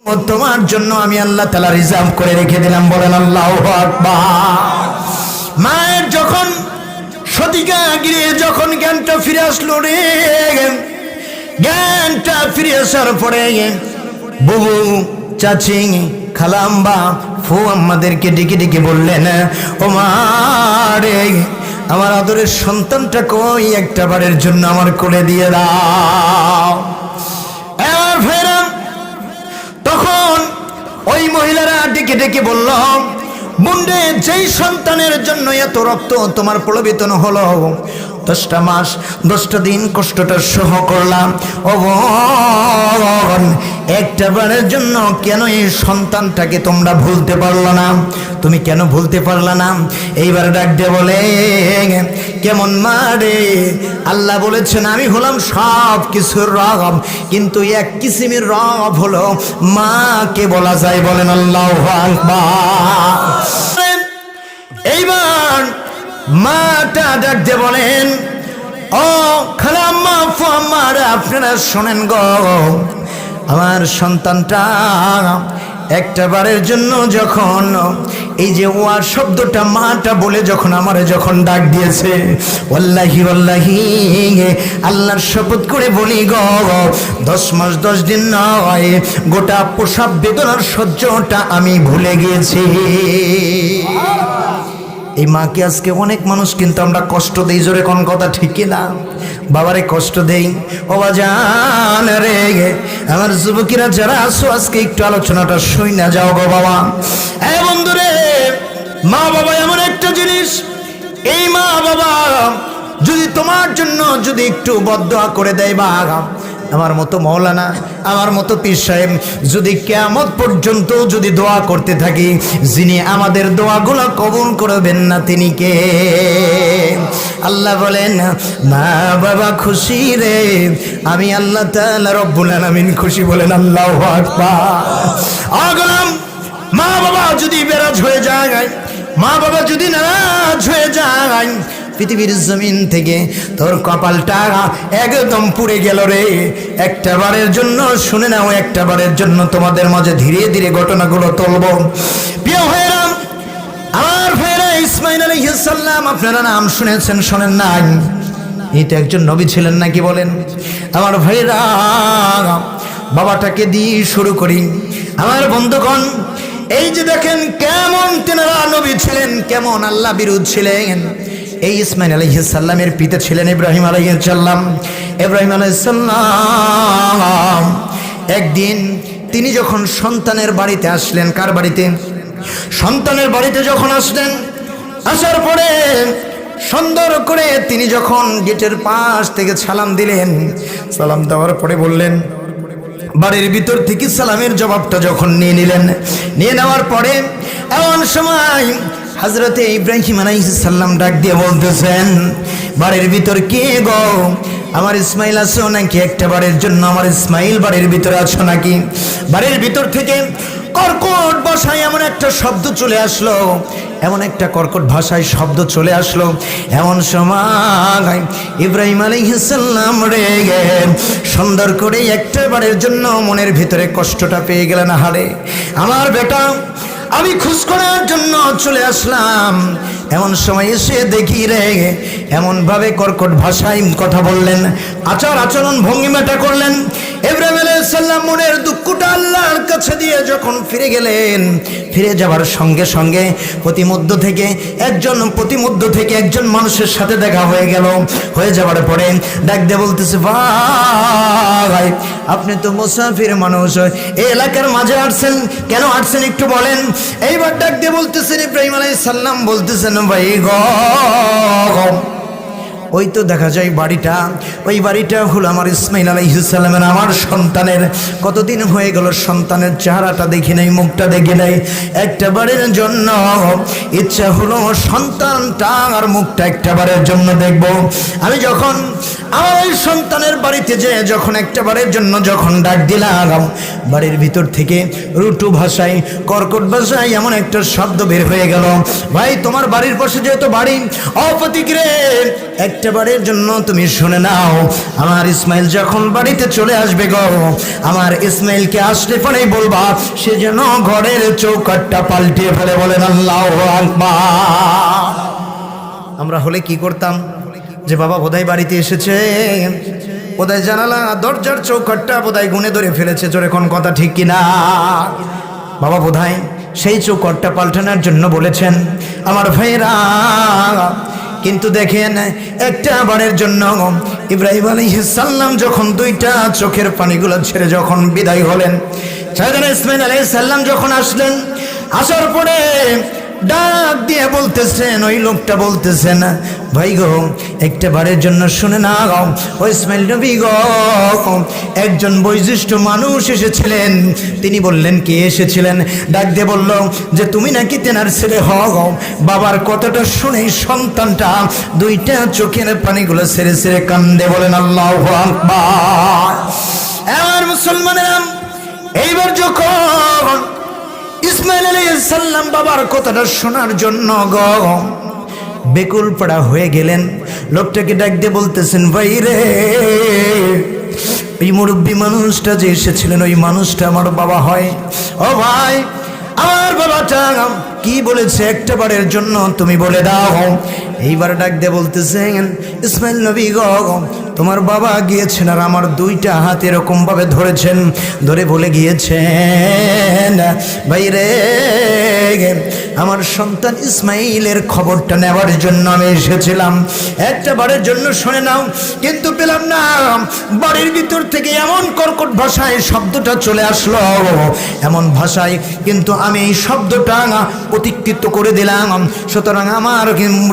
তোমার জন্য আমি আল্লাহ তাআলা রিজার্ভ করে রেখে দিলাম। বলেন আল্লাহু আকবার। মায়ের যখন সতিকা গিরে যখন জ্ঞানটা ফিরে আসলো রে, জ্ঞানটা ফিরে আসার পরে বুবু, চাচি, খালাম্বা, ফু আমাদেরকে ডেকে ডেকে বললেন, ও মা রে, আমার আদরের সন্তানটা কই, একটা বারের জন্য আমার কোলে দিয়ে দাও। এবার ফেরা তখন ওই মহিলারা ডেকে ডেকে বলল, মুন্ডে, যেই সন্তানের জন্য এত রক্ত তোমার প্রলোভিত হলো, 10টা মাস 10টা দিন কষ্টটা সহ করলাম, ও বোন, একটা বারের জন্য কেন এই সন্তানটাকে তোমরা ভুলতে পারলো না? তুমি কেন ভুলতে পারলা না? এইবার ডাক দিয়ে বলে, কেমন মা রে, আল্লাহ বলেছেন আমি হলাম সব কিছুর রব, কিন্তু এক কিসিমের রব হলো মাকে বলা যায়। বলেন আল্লাহু আকবার। এইবার মাটা ডাক দিয়ে বলেন, ও খালাম্মা, ফুয়াম্মা, আপনারা শোনেন গো, আমার সন্তানটা একটা বারের জন্য যখন এই যে ওয়া শব্দটা মাটা বলে যখন আমারে যখন ডাক দিয়েছে, ওয়াল্লাহি ওয়াল্লাহি, আল্লাহর শপথ করে বলি গো, 10 মাস 10 দিন নয়, গোটা প্রসব বেদনার সহ্যটা আমি ভুলে গিয়েছি। এই মাকে আজকে অনেক মানুষ কিন্তু আমরা কষ্ট দেই, জোরে কোন কথা ঠিক না? বাবারে কষ্ট দেই। ও বাজান রে, আমার যুবকেরা যারা আছো, আজকে একটু আলোচনাটা শুই না যাও গো বাবা। এই বন্ধুরে, মা বাবা এমন একটা জিনিস, এই মা বাবা যদি তোমার জন্য যদি একটু বদদোয়া করে দেয়, বা আমার মতো মৌলানা, আমার মতো পীর সাহেব যদি কিয়ামত পর্যন্ত যদি দোয়া করতে থাকি, যিনি আমাদের দোয়াগুলো কবুল করবেন না তিনি কে? আল্লাহ বলেন, মা বাবা খুশি রে, আমি আল্লাহ তাআলা রব্বুল আলামিন খুশি। বলেন আল্লাহু আকবার। আগলাম, মা বাবা যদি বেরাজ হয়ে যায়, মা বাবা যদি নারাজ হয়ে যায়, পৃথিবীর জমিন থেকে তোর কপালটা একদম পুড়ে গেল রে। একটা বারের জন্য শুনে নাও, একটা বারের জন্য তোমাদের মাঝে ধীরে ধীরে ঘটনাগুলো তুলব। প্রিয় ভাইরা, আমার ভাইরা, ইসমাঈল আলাইহিস সালাম, আপনারা নাম শুনেছেন, শোনেন নাই? এটা একজন নবী ছিলেন নাকি বলেন? আমার ভাইরা, বাবাটাকে দিয়ে শুরু করি। আমার বন্ধুগণ, এই যে দেখেন কেমন তেনারা নবী ছিলেন, কেমন আল্লাহ বিরোধ ছিলেন। এই ইসমাঈল আলাইহিস সালামের পিতা ছিলেন ইব্রাহিম আলাইহিস সালাম। ইব্রাহিম আলাইহিস সালাম একদিন তিনি যখন সন্তানের বাড়িতে আসলেন, কার বাড়িতে? সন্তানের বাড়িতে যখন আসলেন, আসার পরে সুন্দর করে তিনি যখন গেটের পাশ থেকে সালাম দিলেন, সালাম দেওয়ার পরে বললেন, বাড়ির ভিতর থেকে সালামের জবাবটা যখন নিয়ে নিলেন, নিয়ে নেওয়ার পরে এমন সময় হযরতে ইব্রাহিম আলাইহিস সালাম ডাক দিয়ে বলতেছেন, বাড়ির ভিতর কে গো? আমার ইসমাইল আছো নাকি? একটা বারের জন্য আমার ইসমাইল বাড়ির ভিতরে আছো নাকি? বাড়ির ভিতর থেকে কর্কট ভাষায় এমন একটা শব্দ চলে আসলো, এমন একটা কর্কট ভাষায় শব্দ চলে আসলো। এমন সময় ইব্রাহিম আলাইহিস সালাম রেগে সুন্দর করে একটা বারের জন্য মনের ভিতরে কষ্টটা পেয়ে গেলেন। হারে আমার বেটা, আমি খোঁজ করার জন্য চলে আসলাম, এমন সময় এসে দেখি রে এমন ভাবে কর্কট ভাষায় কথা বললেন, আচার আচরণ ভঙ্গিমাটা করলেন। ইব্রাহিম আলাইহিস সালাম মনের দুঃখটা আল্লাহর কাছে দিয়ে যখন ফিরে গেলেন, ফিরে যাবার সঙ্গে সঙ্গে প্রতিমধ্য থেকে একজন মানুষের সাথে দেখা হয়ে গেল। হয়ে যাবার পরে ডাক দিয়ে বলতেছে, ভাই আপনি তো মুসাফির মানুষ, এই এলাকার মাঝে আসছেন, কেন আসছেন একটু বলেন। এইবার ডাক দিয়ে বলতেছেন, ইব্রাহিম আলাইহিস সালাম বলতেছেন, ভাই গো, ওই তো দেখা যায় বাড়িটা, ওই বাড়িটা হলো আমার ইসমাঈল আলাইহিস সালামের, আমার সন্তানের। কতদিন হয়ে গেল সন্তানের চেহারাটা দেখি নাই, মুখটা দেখি নাই। একটা বারের জন্য ইচ্ছা হলো সন্তানটা আর মুখটা একটা বারের জন্য দেখব। আমি যখন আমার ওই সন্তানের বাড়িতে যেয়ে যখন একটা বারের জন্য যখন ডাক দিলাম, বাড়ির ভিতর থেকে রুটু ভাষায়, কর্কট ভাষায় এমন একটা শব্দ বের হয়ে গেল, ভাই তোমার বাড়ির পাশে যেহেতু বাড়ি, অপ্রতিক্রে এক একটাবারের জন্য তুমি শুনে নাও, আমার ইসমাইল যখন বাড়িতে চলে আসবে গো, আমার ইসমাইলকে আসলে পরেই বলবা সে যেন ঘরের চৌকাঠটা পাল্টিয়ে ফেলে। বলেন আল্লাহু আকবার। আমরা হলে কি করতাম, যে বাবা বোধহয় বাড়িতে এসেছে, বোধহয় জানালা দরজার চৌকাঠটা বোধহয় গুনে ধরে ফেলেছে, জোরে কোন কথা ঠিক কিনা, বাবা বোধহয় সেই চৌকাঠটা পাল্টানোর জন্য বলেছেন। আমার ভাইরা, কিন্তু দেখেন একটা বারের জন্য ইব্রাহিম আলাইহিস সালাম যখন দুইটা চোখের পানিগুলো ছেড়ে যখন বিদায় হলেন, সাইয়েদনা ইসমাঈল আলাইহিস সালাম যখন আসলেন, আসার পরে ডাক দিয়ে বলতেছেন, ওই লোকটা বলতেছেন, ভাই গো একটা বারের জন্য শুনে না গো, ও ইসমাইল নবী গো, একজন বয়োজ্যেষ্ঠ মানুষ এসেছিলেন। তিনি বললেন কে এসেছিলেন? ডাক দিয়ে বলল যে তুমি নাকি তেনার ছেলে হও। বাবার কথাটা শুনেই সন্তানটা দুইটা চোখের পানিগুলো ছেড়ে ছেড়ে কান্দে। বলেন আল্লাহু আকবার। আমার মুসলমানেরা, এইবার যখন ইসমাঈল আলাইহিস সালাম বাবার কথাটা শোনার জন্য গো বেকুল পড়া হয়ে গেলেন, লোকটাকে ডাক দিয়ে বলতেছেন, ভাই রে, এই মুরব্বী মানুষটা যে এসেছিলেন ওই মানুষটা আমার বাবা হয়। ও ভাই, আমার বাবাটা কি বলেছে একটা বারের জন্য তুমি বলে দাও। এইবার ডাক দিয়ে বলতেছেন, ইসমাইল নবী গো, তোমার বাবা গিয়েছেন আর আমার দুইটা হাত এরকম ভাবে ধরেছেন, ধরে বলে গিয়েছেন, ভাই রে, আমার সন্তান ইসমাইলের খবরটা নেওয়ার জন্য আমি এসেছিলাম, একটা বারের জন্য শুনে নাও। কিন্তু পেলাম না, বাড়ির ভিতর থেকে এমন কর্কট ভাষায় শব্দটা চলে আসলো, এমন ভাষায়, কিন্তু আমি এই শব্দটা অতিক্রিত করে দিলাম, সুতরাং আমার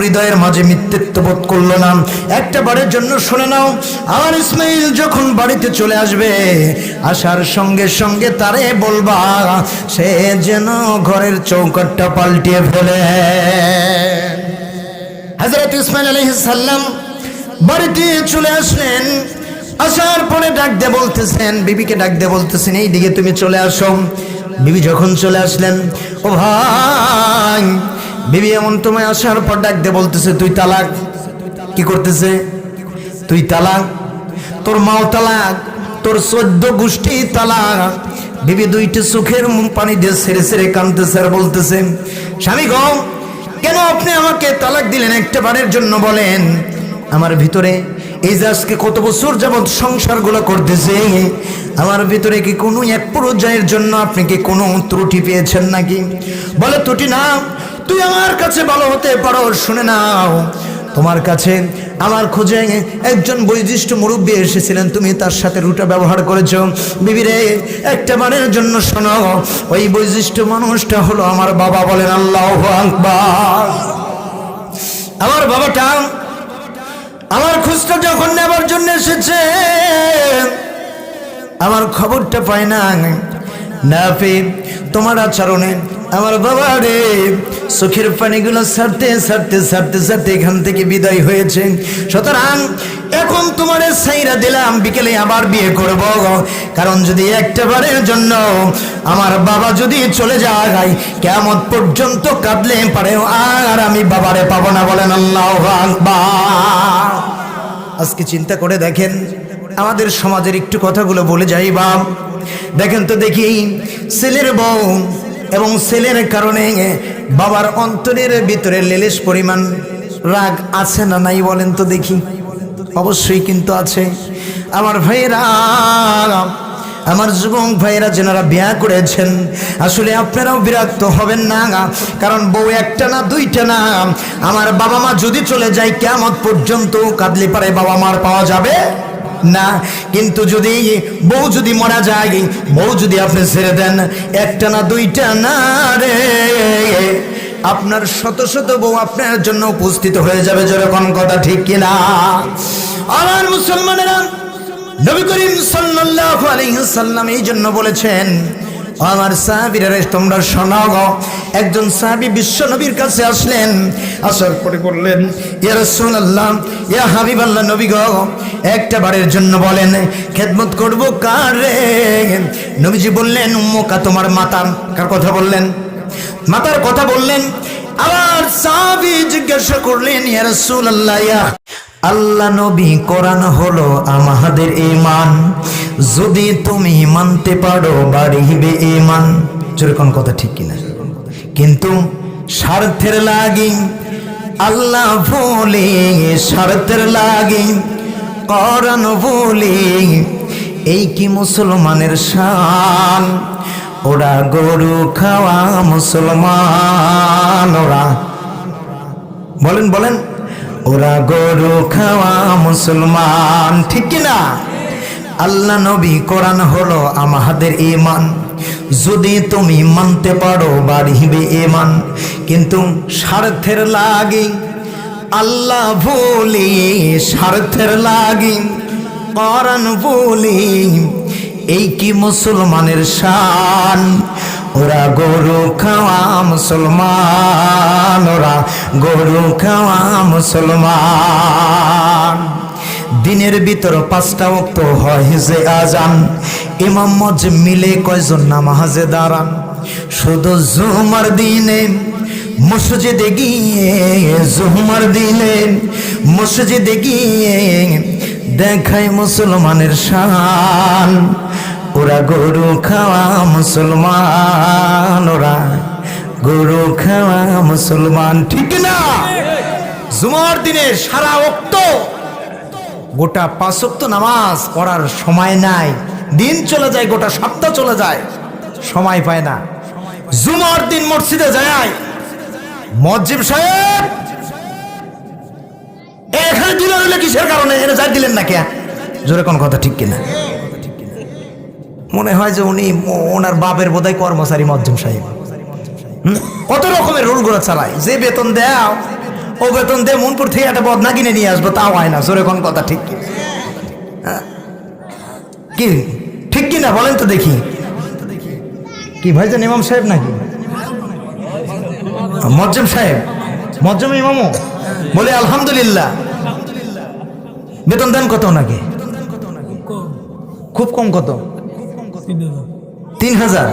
হৃদয়ের মাঝে মিথ্যেত্ব বোধ করলো না। একটা বারের জন্য শুনে নাও, আমার ইসমাইল যখন বাড়িতে চলে আসবে, আসার সঙ্গে সঙ্গে তারে বলবা সে যেন ঘরের চৌকাঠটা পাল্টিয়ে ফেলে। হযরত ইসমাইল আলাইহিস সালাম বাড়িতে চলে আসলেন, আসার পরে ডাক দিয়ে বলতেছেন, বিবিকে ডাক দিয়ে বলতেছেন, এই দিকে তুমি চলে আসো। বিবি যখন চলে আসলেন, ও ভাই, বিবি এমন তোমায় আসার পর ডাক দিয়ে বলতেছে, তুই তালাক। কি করতেছে? তুই তালাক, তোর মাও তালাক, তোর 14 গোষ্ঠী তালাক। বিবি দুইটা চোখের পানি দিয়ে ছেড়ে ছেড়ে কাঁদতেছে আর বলতেছে, স্বামী গো, কেন আপনি আমাকে তালাক দিলেন একটা বারের জন্য বলেন। আমার ভিতরে এই যে আজকে কত বছর যাবৎ সংসারগুলো করতেছে, আমার ভিতরে কি কোনো এক পর্যায়ের জন্য আপনি কি কোনো ত্রুটি পেয়েছেন নাকি? বলে, ত্রুটি না, তুই আমার কাছে ভালো হতে পারো। শুনে নাও, তোমার কাছে আমার খোঁজে একজন বয়োজ্যেষ্ঠ মুরব্বী এসেছিলেন, তুমি তার সাথে রুটা ব্যবহার করেছো। বিবিরে, একটা বারের জন্য শোনো, ওই বয়োজ্যেষ্ঠ মানুষটা হলো আমার বাবা। বলেন আল্লাহু আকবার। আমার বাবাটা আমার খোঁজটা যখন নেবার জন্য এসেছে, আমার খবরটা পায় না পেয়ে তোমার আচরণে আমার বাবা রে চোখের পানিগুলো ছাড়তে ছাড়তে ছাড়তে ছাড়তে এখান থেকে বিদায় হয়েছে। সুতরাং এখন তোমারে ছাইরা দিলাম, বিকেলে আবার বিয়ে করব, কারণ যদি একটা বারের জন্য আমার বাবা যদি চলে যায়, কিয়ামত পর্যন্ত কাঁদলে পারে আর আমি বাবারে পাবো না। বলেন আল্লাহু আকবার। আজকে চিন্তা করে দেখেন, আমাদের সমাজের একটু কথাগুলো বলে যাই বাপ। দেখেন তো দেখি, ছেলের বউ এবং ছেলের কারণে বাবার অন্তরের ভিতরে লেলেশ পরিমাণ রাগ আছে না নাই বলেন তো দেখি? অবশ্যই কিন্তু আছে। আমার ভাইরা, আমার যুবক ভাইরা যারা বিয়া করেছেন, আসলে আপনারাও বিরক্ত হবেন না, কারণ বউ একটা না দুইটা না। আমার বাবা মা যদি চলে যায়, কিয়ামত পর্যন্ত কাঁদলে পারে বাবা মার পাওয়া যাবে না। কিন্তু যদি বউ যদি মারা যায়, বউ যদি আপনি ছেড়ে দেন, একটা না দুইটা না রে, আপনার শত শত বউ আপনার জন্য উপস্থিত হয়ে যাবে। যেরকম কথা ঠিক কিনা? আমার মুসলমানেরা, নবী করিম সাল্লাল্লাহু আলাইহি সাল্লাম এই জন্য বলেছেন, আমার সাহাবীরা তোমরা শোনো। একজন সাহাবী বিশ্ব নবীর কাছে আসলেন, আসার পরে বললেন, ইয়া রাসূলুল্লাহ, ইয়া হাবিবাল্লাহ, নবী গো, একটা বারের জন্য বলেন খেদমত করব কার রে? নবীজি বললেন, উম্মুকা, তোমার মাতা। কার কথা বললেন? মাতার কথা বললেন। আবার সাহাবী জিজ্ঞাসা করলেন, ইয়া রাসূলুল্লাহ, আল্লাহ নবী কোরআন হলো আমাদের ঈমান, যদি তুমি মানতে পারো বাড়িবে ঈমান। যেরকম কথা ঠিক কিনা? কিন্তু স্বার্থের লাগি আল্লাহ ভুলে, স্বার্থের লাগি কোরআন ভুলে, এই কি মুসলমানের শান? ওরা গরু খাওয়া মুসলমান, ওরা বলেন বলেন, ওরা গরু খাওয়া মুসলমান, ঠিক কিনা? আল্লাহ নবী কোরআন হলো আমাদের ঈমান, যদি তুমি মানতে পারো বাড়িবে ঈমান। কিন্তু স্বার্থের লাগি আল্লাহ ভুলি, স্বার্থের লাগি কোরআন ভুলি, এই কি মুসলমানের শান? ওরা গরু খাওয়া মুসলমান, ওরা গরু খাওয়া মুসলমান। দিনের ভিতর 5টা ওয়াক্ত হয় যে আজান, ইমাম মুয়াজ্জিন মিলে কয়জন নামাজে দাঁড়ান? শুধু জুমার দিনে মসজিদে গিয়ে, জুমার দিনে মসজিদে গিয়ে দেখায় মুসলমানের শান। ওরা গরু খাওয়া মুসলমান, ওরা গরু খাওয়া মুসলমান, ঠিক না? জুমার দিনে সারা ওয়াক্ত গোটা 5 ওয়াক্ত নামাজ পড়ার সময় নাই, দিন চলে যায়, গোটা সপ্তাহ চলে যায়, সময় পায় না। জুমার দিন মসজিদে যায়, মুয়াজ্জিন সাহেব এখানে দিলেন হইলে কিসের কারণে? এনে যাই দিলেন না কে? জোরে কোন কথা ঠিক কিনা? মনে হয় যে উনি ওনার বাপের বোধহয় কর্মচারী মুয়াজ্জিন সাহেব। কত রকমের রুলগুলো চালায়, যে বেতন দেও ও বেতন দে, মনপুর থেকে একটা বদনা কিনে নিয়ে আসবো, তাও হয় না। জোরে কোন কথা ঠিক কি? কি ঠিক কিনা বলেন তো দেখি? কি ভাইজান ইমাম সাহেব নাকি মুয়াজ্জিন সাহেব? মুয়াজ্জিন ইমামও বলে আলহামদুলিল্লাহ। বেতন দেন কত নাকি? খুব কম। কত? 3000।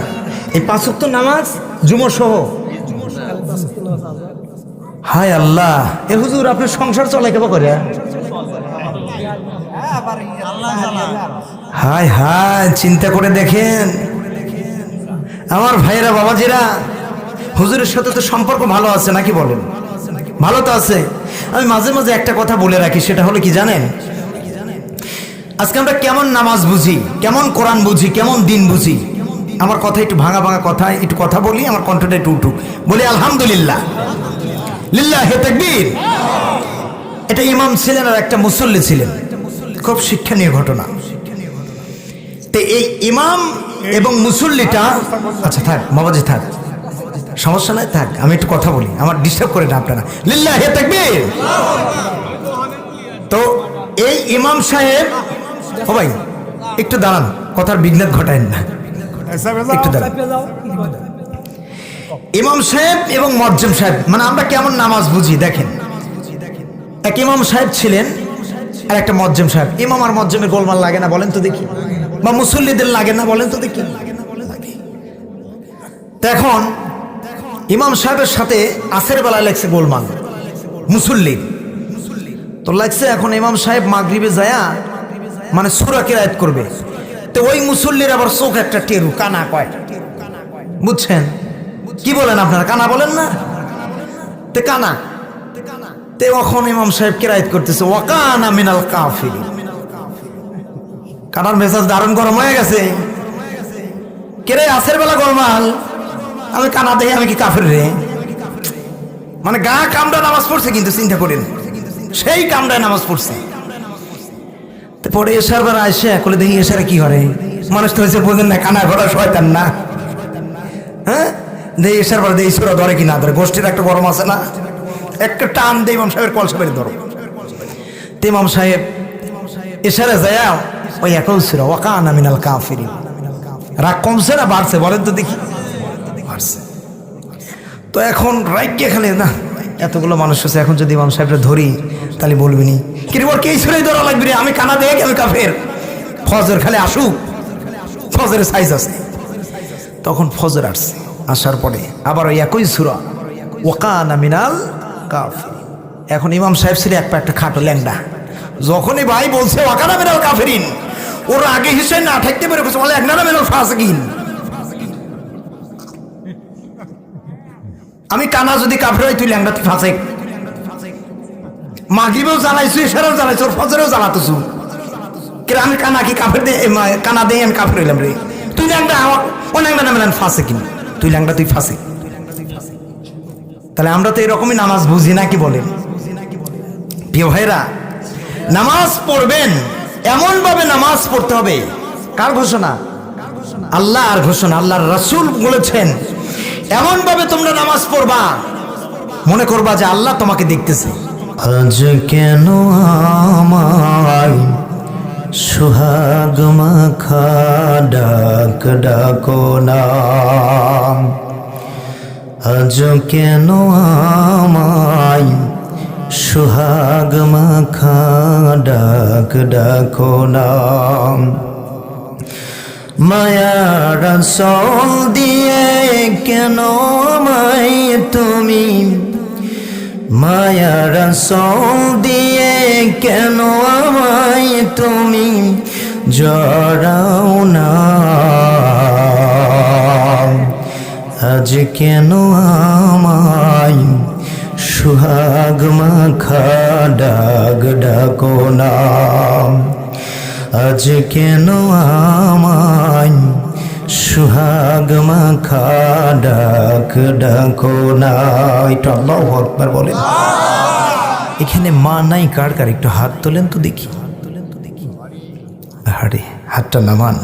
এই 5 ওয়াক্ত নামাজ জুমা সহ? হায় আল্লাহ, এ হুজুর আপনার সংসার চলে কেবা করে? হায় হায়, চিন্তা করে দেখেন আমার ভাইয়েরা, বাবাজিরা, হুজুরের সাথে তো সম্পর্ক ভালো আছে নাকি বলেন? ভালো তো আছে। আমি মাঝে মাঝে একটা কথা বলে রাখি, সেটা হলো কি জানেন? আজকে আমরা কেমন নামাজ বুঝি, কেমন কোরআন বুঝি, কেমন দিন বুঝি। আমার কথা একটু ভাঙা ভাঙা কথা, একটু কথা বলি, আমার কণ্ঠটা একটু উঠুক, বলি আলহামদুলিল্লাহ, লিল্লাহি তাকবীর। এটা ইমাম ছিলেন আর একটা মুসল্লি ছিলেন, খুব শিক্ষণীয় ঘটনা। তো এই ইমাম এবং মুসল্লিটা, আচ্ছা থাক বাবাজি, থাক, সমস্যা নাই, থাক, আমি একটু কথা বলি, আমার ডিস্টার্ব করে না আপনারা। লিল্লাহি তাকবীর। তো এই ইমাম সাহেব, ও ভাই একটু দাঁড়ান, কথার বিঘ্নত ঘটায়েন না, একটু দাঁড়ান। ইমাম সাহেব এবং মুয়াজ্জিন সাহেব, মানে আমরা কেমন নামাজ বুঝি দেখেন। এক ইমাম সাহেব ছিলেন আর একটা মুয়াজ্জিন সাহেব। ইমাম আর মুয়াজ্জিনের গোলমাল লাগে না বলেন তো দেখি? বা মুসল্লিদের লাগে না বলেন তো দেখি? এখন ইমাম সাহেবের সাথে আসের বেলা লাগছে গোলমাল মুসল্লি তো লাগছে। এখন ইমাম সাহেব মাগরিবে যায়া মানে সূরা কিরাত করবে, তো ওই মুসল্লির আবার চোখ একটা টেরু, কানা কয়, বুঝছেন? কি বলেন আপনারা? কানা বলেন না? তে কানা, তে এখন ইমাম সাহেব কিরাত করতেছে, ওয়াকানা মিনাল কাফিরিন। কানার মেজাজ দারুণ গরম হয়ে গেছে। কেরে আসের বেলা গোলমাল, আমি কানা দেখে আমি কি কাফের রে? মানে গা কামড়া নামাজ পড়ছে, কিন্তু চিন্তা করেন সেই কামড়ায় নামাজ পড়ছে। পরে এসার বার আসে একলে দেখি এসারে কি করে, মানুষ তো হয়েছে বোঝেন না, কানা ঘোড়া শয়তান না। হ্যাঁ, দেখি এসার বার দেখি সুরা ধরে কি না ধরে, গোষ্ঠীর একটা গরম আছে না, একটা টান দিয়ে ইমাম সাহেবের কলসা বেরিয়ে ধরো। তো ইমাম সাহেব এসারে যায় ওই একই সুরা, ওয়াকানা মিনাল কাফিরিন। রাগ কমছে না বাড়ছে বলেন তো দেখি? বাড়ছে। তো এখন রাইকে খালি না, এতগুলো মানুষ আছে, এখন যদি ইমাম সাহেবরা ধরি তাহলে বলবিনি কি রে, কে সুরাই ধরা লাগবে রে, আমি কানা দেখে আমি কাফের। ফজর খালি আসুক, ফজরের সাইজ আছে। তখন ফজর আসছে, আসার পরে আবার ওই একই সূরা, ওয়াকানা মিনাল কাফিরিন। এখন ইমাম সাহেব ছিল এক পা একটা খাটো ল্যাংডা, যখনই ভাই বলছে ওয়াকানা মিনাল কাফিরিন, ওর আগে হিসেবে না থাকতে পারে বলে একনারা মিনাল ফাসিকিন। আমি কানা যদি কাফের হই তুই ল্যাংড়া তুই ফাসেক। মাগরিবেও জ্বালাইছু, এশারেও জ্বালাইছু, ওর ফজরেও জ্বালাতেছু। আমি কানা কি কাফের দে কানা দেই আমি কাফের হইলাম রে? তুই ল্যাংড়া ও ল্যাংড়া না মিলান ফাসিকিন, তুই ল্যাংড়া তুই ফাসিক। তাহলে আমরা তো এরকমই নামাজ বুঝি না কি বলেন? প্রিয় ভাইরা, নামাজ পড়বেন এমন ভাবে নামাজ পড়তে হবে। কার ঘোষণা? আল্লাহর ঘোষণা। আল্লাহর রাসূল বলেছেন এমন ভাবে তোমরা নামাজ পড়বা মনে করবা যে আল্লাহ তোমাকে দেখতেছে। আজ কেন আমায় সুহাগ মাখা ডাক ডাকো না, আজ কেন আমায় সুহাগ মাখা ডাক ডাকো না, মায়ার সল দিয়ে কেন আমায় তুমি, মায়ার সল দিয়ে কেন আমায় তুমি জড়াও না, আজ কেন আমায় সুহাগ মাখা ডাক ডাকো না, আজ কেন আমায় সুহাগ মাখা ডাক ডাকো না। একটু আল্লাহু আকবার বলেন। এখানে মা নাই কার কার? একটু হাত তোলেন তো দেখি। আরে হাতটা নামান।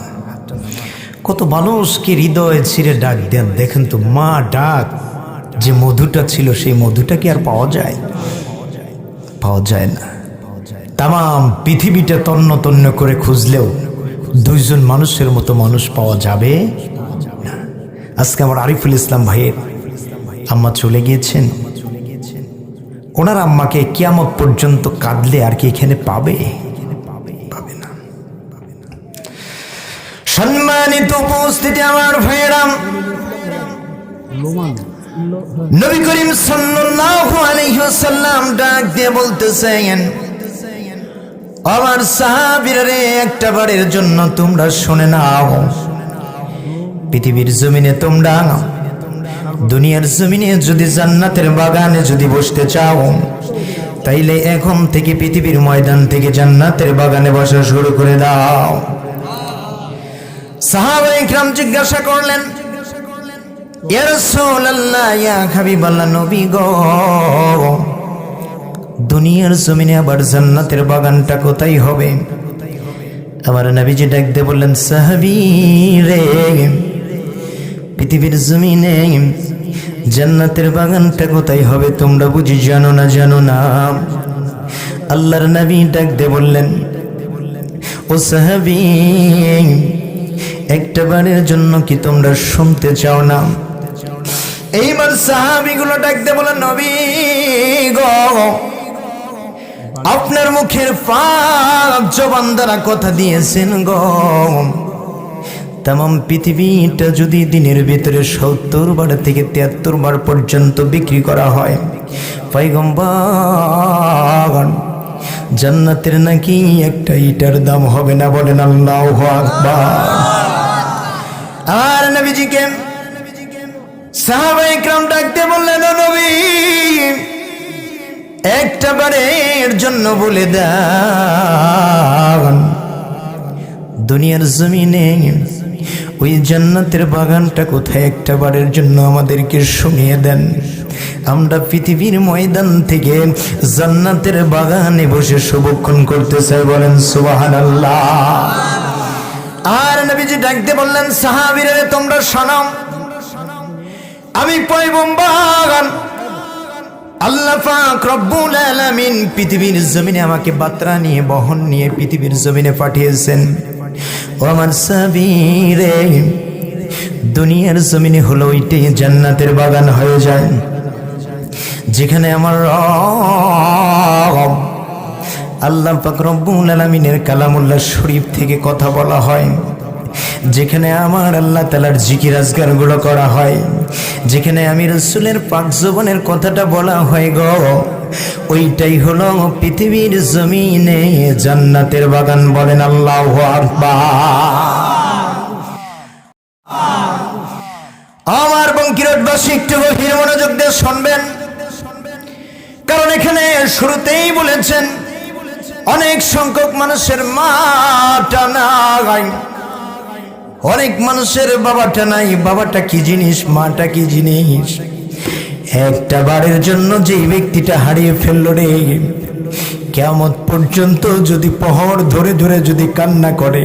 কত মানুষকে হৃদয় ছিঁড়ে ডাক দেন। দেখেন তো মা ডাক যে মধুটা ছিল সেই মধুটা কি আর পাওয়া যায়? পাওয়া যায় না। তাম পৃথিবীটা তন্ন তন্ন করে খুঁজলেও দুইজন মানুষের মতো মানুষ পাওয়া যাবে না। আজকে আমার আরিফুল ইসলাম ভাইয়ের আম্মা চলে গিয়েছেন। ওনার আম্মাকে কিয়ামত পর্যন্ত কাঁদলে আর কি এখানে পাবে? পাবে না। সম্মানিত উপস্থিতি আমার ভাইয়েরা, নবী করিম সাল্লাল্লাহু আলাইহি ওয়াসাল্লাম ডাক দিয়ে বলতেছেন, আমার সাহাবীরা রে, একটা বারের জন্য তোমরা শুনে নাও। পৃথিবীর জমিনে তোমরা দুনিয়ার জমিনে যদি জান্নাতের বাগানে যদি বসতে চাও, তাইলে এখন থেকে পৃথিবীর ময়দান থেকে জান্নাতের বাগানে বসা শুরু করে দাও। সাহাবায়ে কিরাম জিজ্ঞাসা করলেন, ইয়া রাসূলুল্লাহ, ইয়া হাবিবাল্লাহ, নবী গো, দুনিয়ার জমিনে আবার জান্নাতের বাগানটা কোথায় হবে? আমার নবীজি ডাক দিয়ে বললেন, সাহাবী রে, পৃথিবীর জমিনে জান্নাতের বাগানটা কোথায় হবে তোমরা বুঝি জানো না? জানো না? আল্লাহর নবী ডাক দিয়ে বললেন, ও সাহাবী, একটা বারের জন্য কি তোমরা শুনতে চাও না? এইবার সাহাবীগুলো ডাক দিয়ে বলেন, নবী গো, আপনার মুখের পাক জবান দ্বারা কথা দিয়েছেন গো, তাম পৃথিবীটা যদি দিনের ভিতরে 70 বার থেকে 73 বার পর্যন্ত বিক্রি করা হয়, পয়গম্বর, জান্নাতের নাকি একটা ইটার দাম হবে না। বলেন আল্লাহু আকবার। আর নবীজিকে সাহাবায়ে কিরাম ডাকতে বললেন, ও নবী, একটা বারের জন্য বলে দেন, দুনিয়ার জমিনে ওই জান্নাতের বাগানটা কোথায় একটা বারের জন্য আমাদেরকে শুনিয়ে দেন। আমরা পৃথিবীর ময়দান থেকে জান্নাতের বাগানে বসে শুভক্ষণ করতে চাই। বলেন সুবহানাল্লাহ। আর নবীজি ডাকতে বললেন, সাহাবীরা তোমরা শোনো, আমি পয়গম্বর আল্লাহ পাক রব্বুল আলামিন পৃথিবীর জমিনে আমাকে বার্তা নিয়ে বহন নিয়ে পৃথিবীর জমিনে পাঠিয়েছেন। ও আমার সাহাবীরে, দুনিয়ার জমিনে হলো ওইটাই জান্নাতের বাগান হয়ে যায়, যেখানে আমার রব আল্লাহ পাক রব্বুল আলামিনের কালামুল্লাহ শরীফ থেকে কথা বলা হয়, যেখানে আমার আল্লাহ তাআলার জিকির আজকারগুলো করা হয়, যেখানে আমি রাসূলের পাক জবানের কথাটা বলা হয় গো, ওইটাই হলো পৃথিবীর জমিনে জান্নাতের বাগান। বলেন আল্লাহু আকবার। আমার বঙ্কিরবাসী একটু গভীর মনোযোগ দিয়ে শুনবেন, কারণ এখানে শুরুতেই বলেছেন অনেক সংখ্যক মানুষের মাটা নাই, অনেক মানুষের বাবাটা নাই। বাবাটা কি জিনিস, মাটা কি জিনিস? একটা বারের জন্য যেই ব্যক্তিটা হারিয়ে ফেললো রে, কিয়ামত পর্যন্ত যদি পহর ধরে ধরে যদি কান্না করে,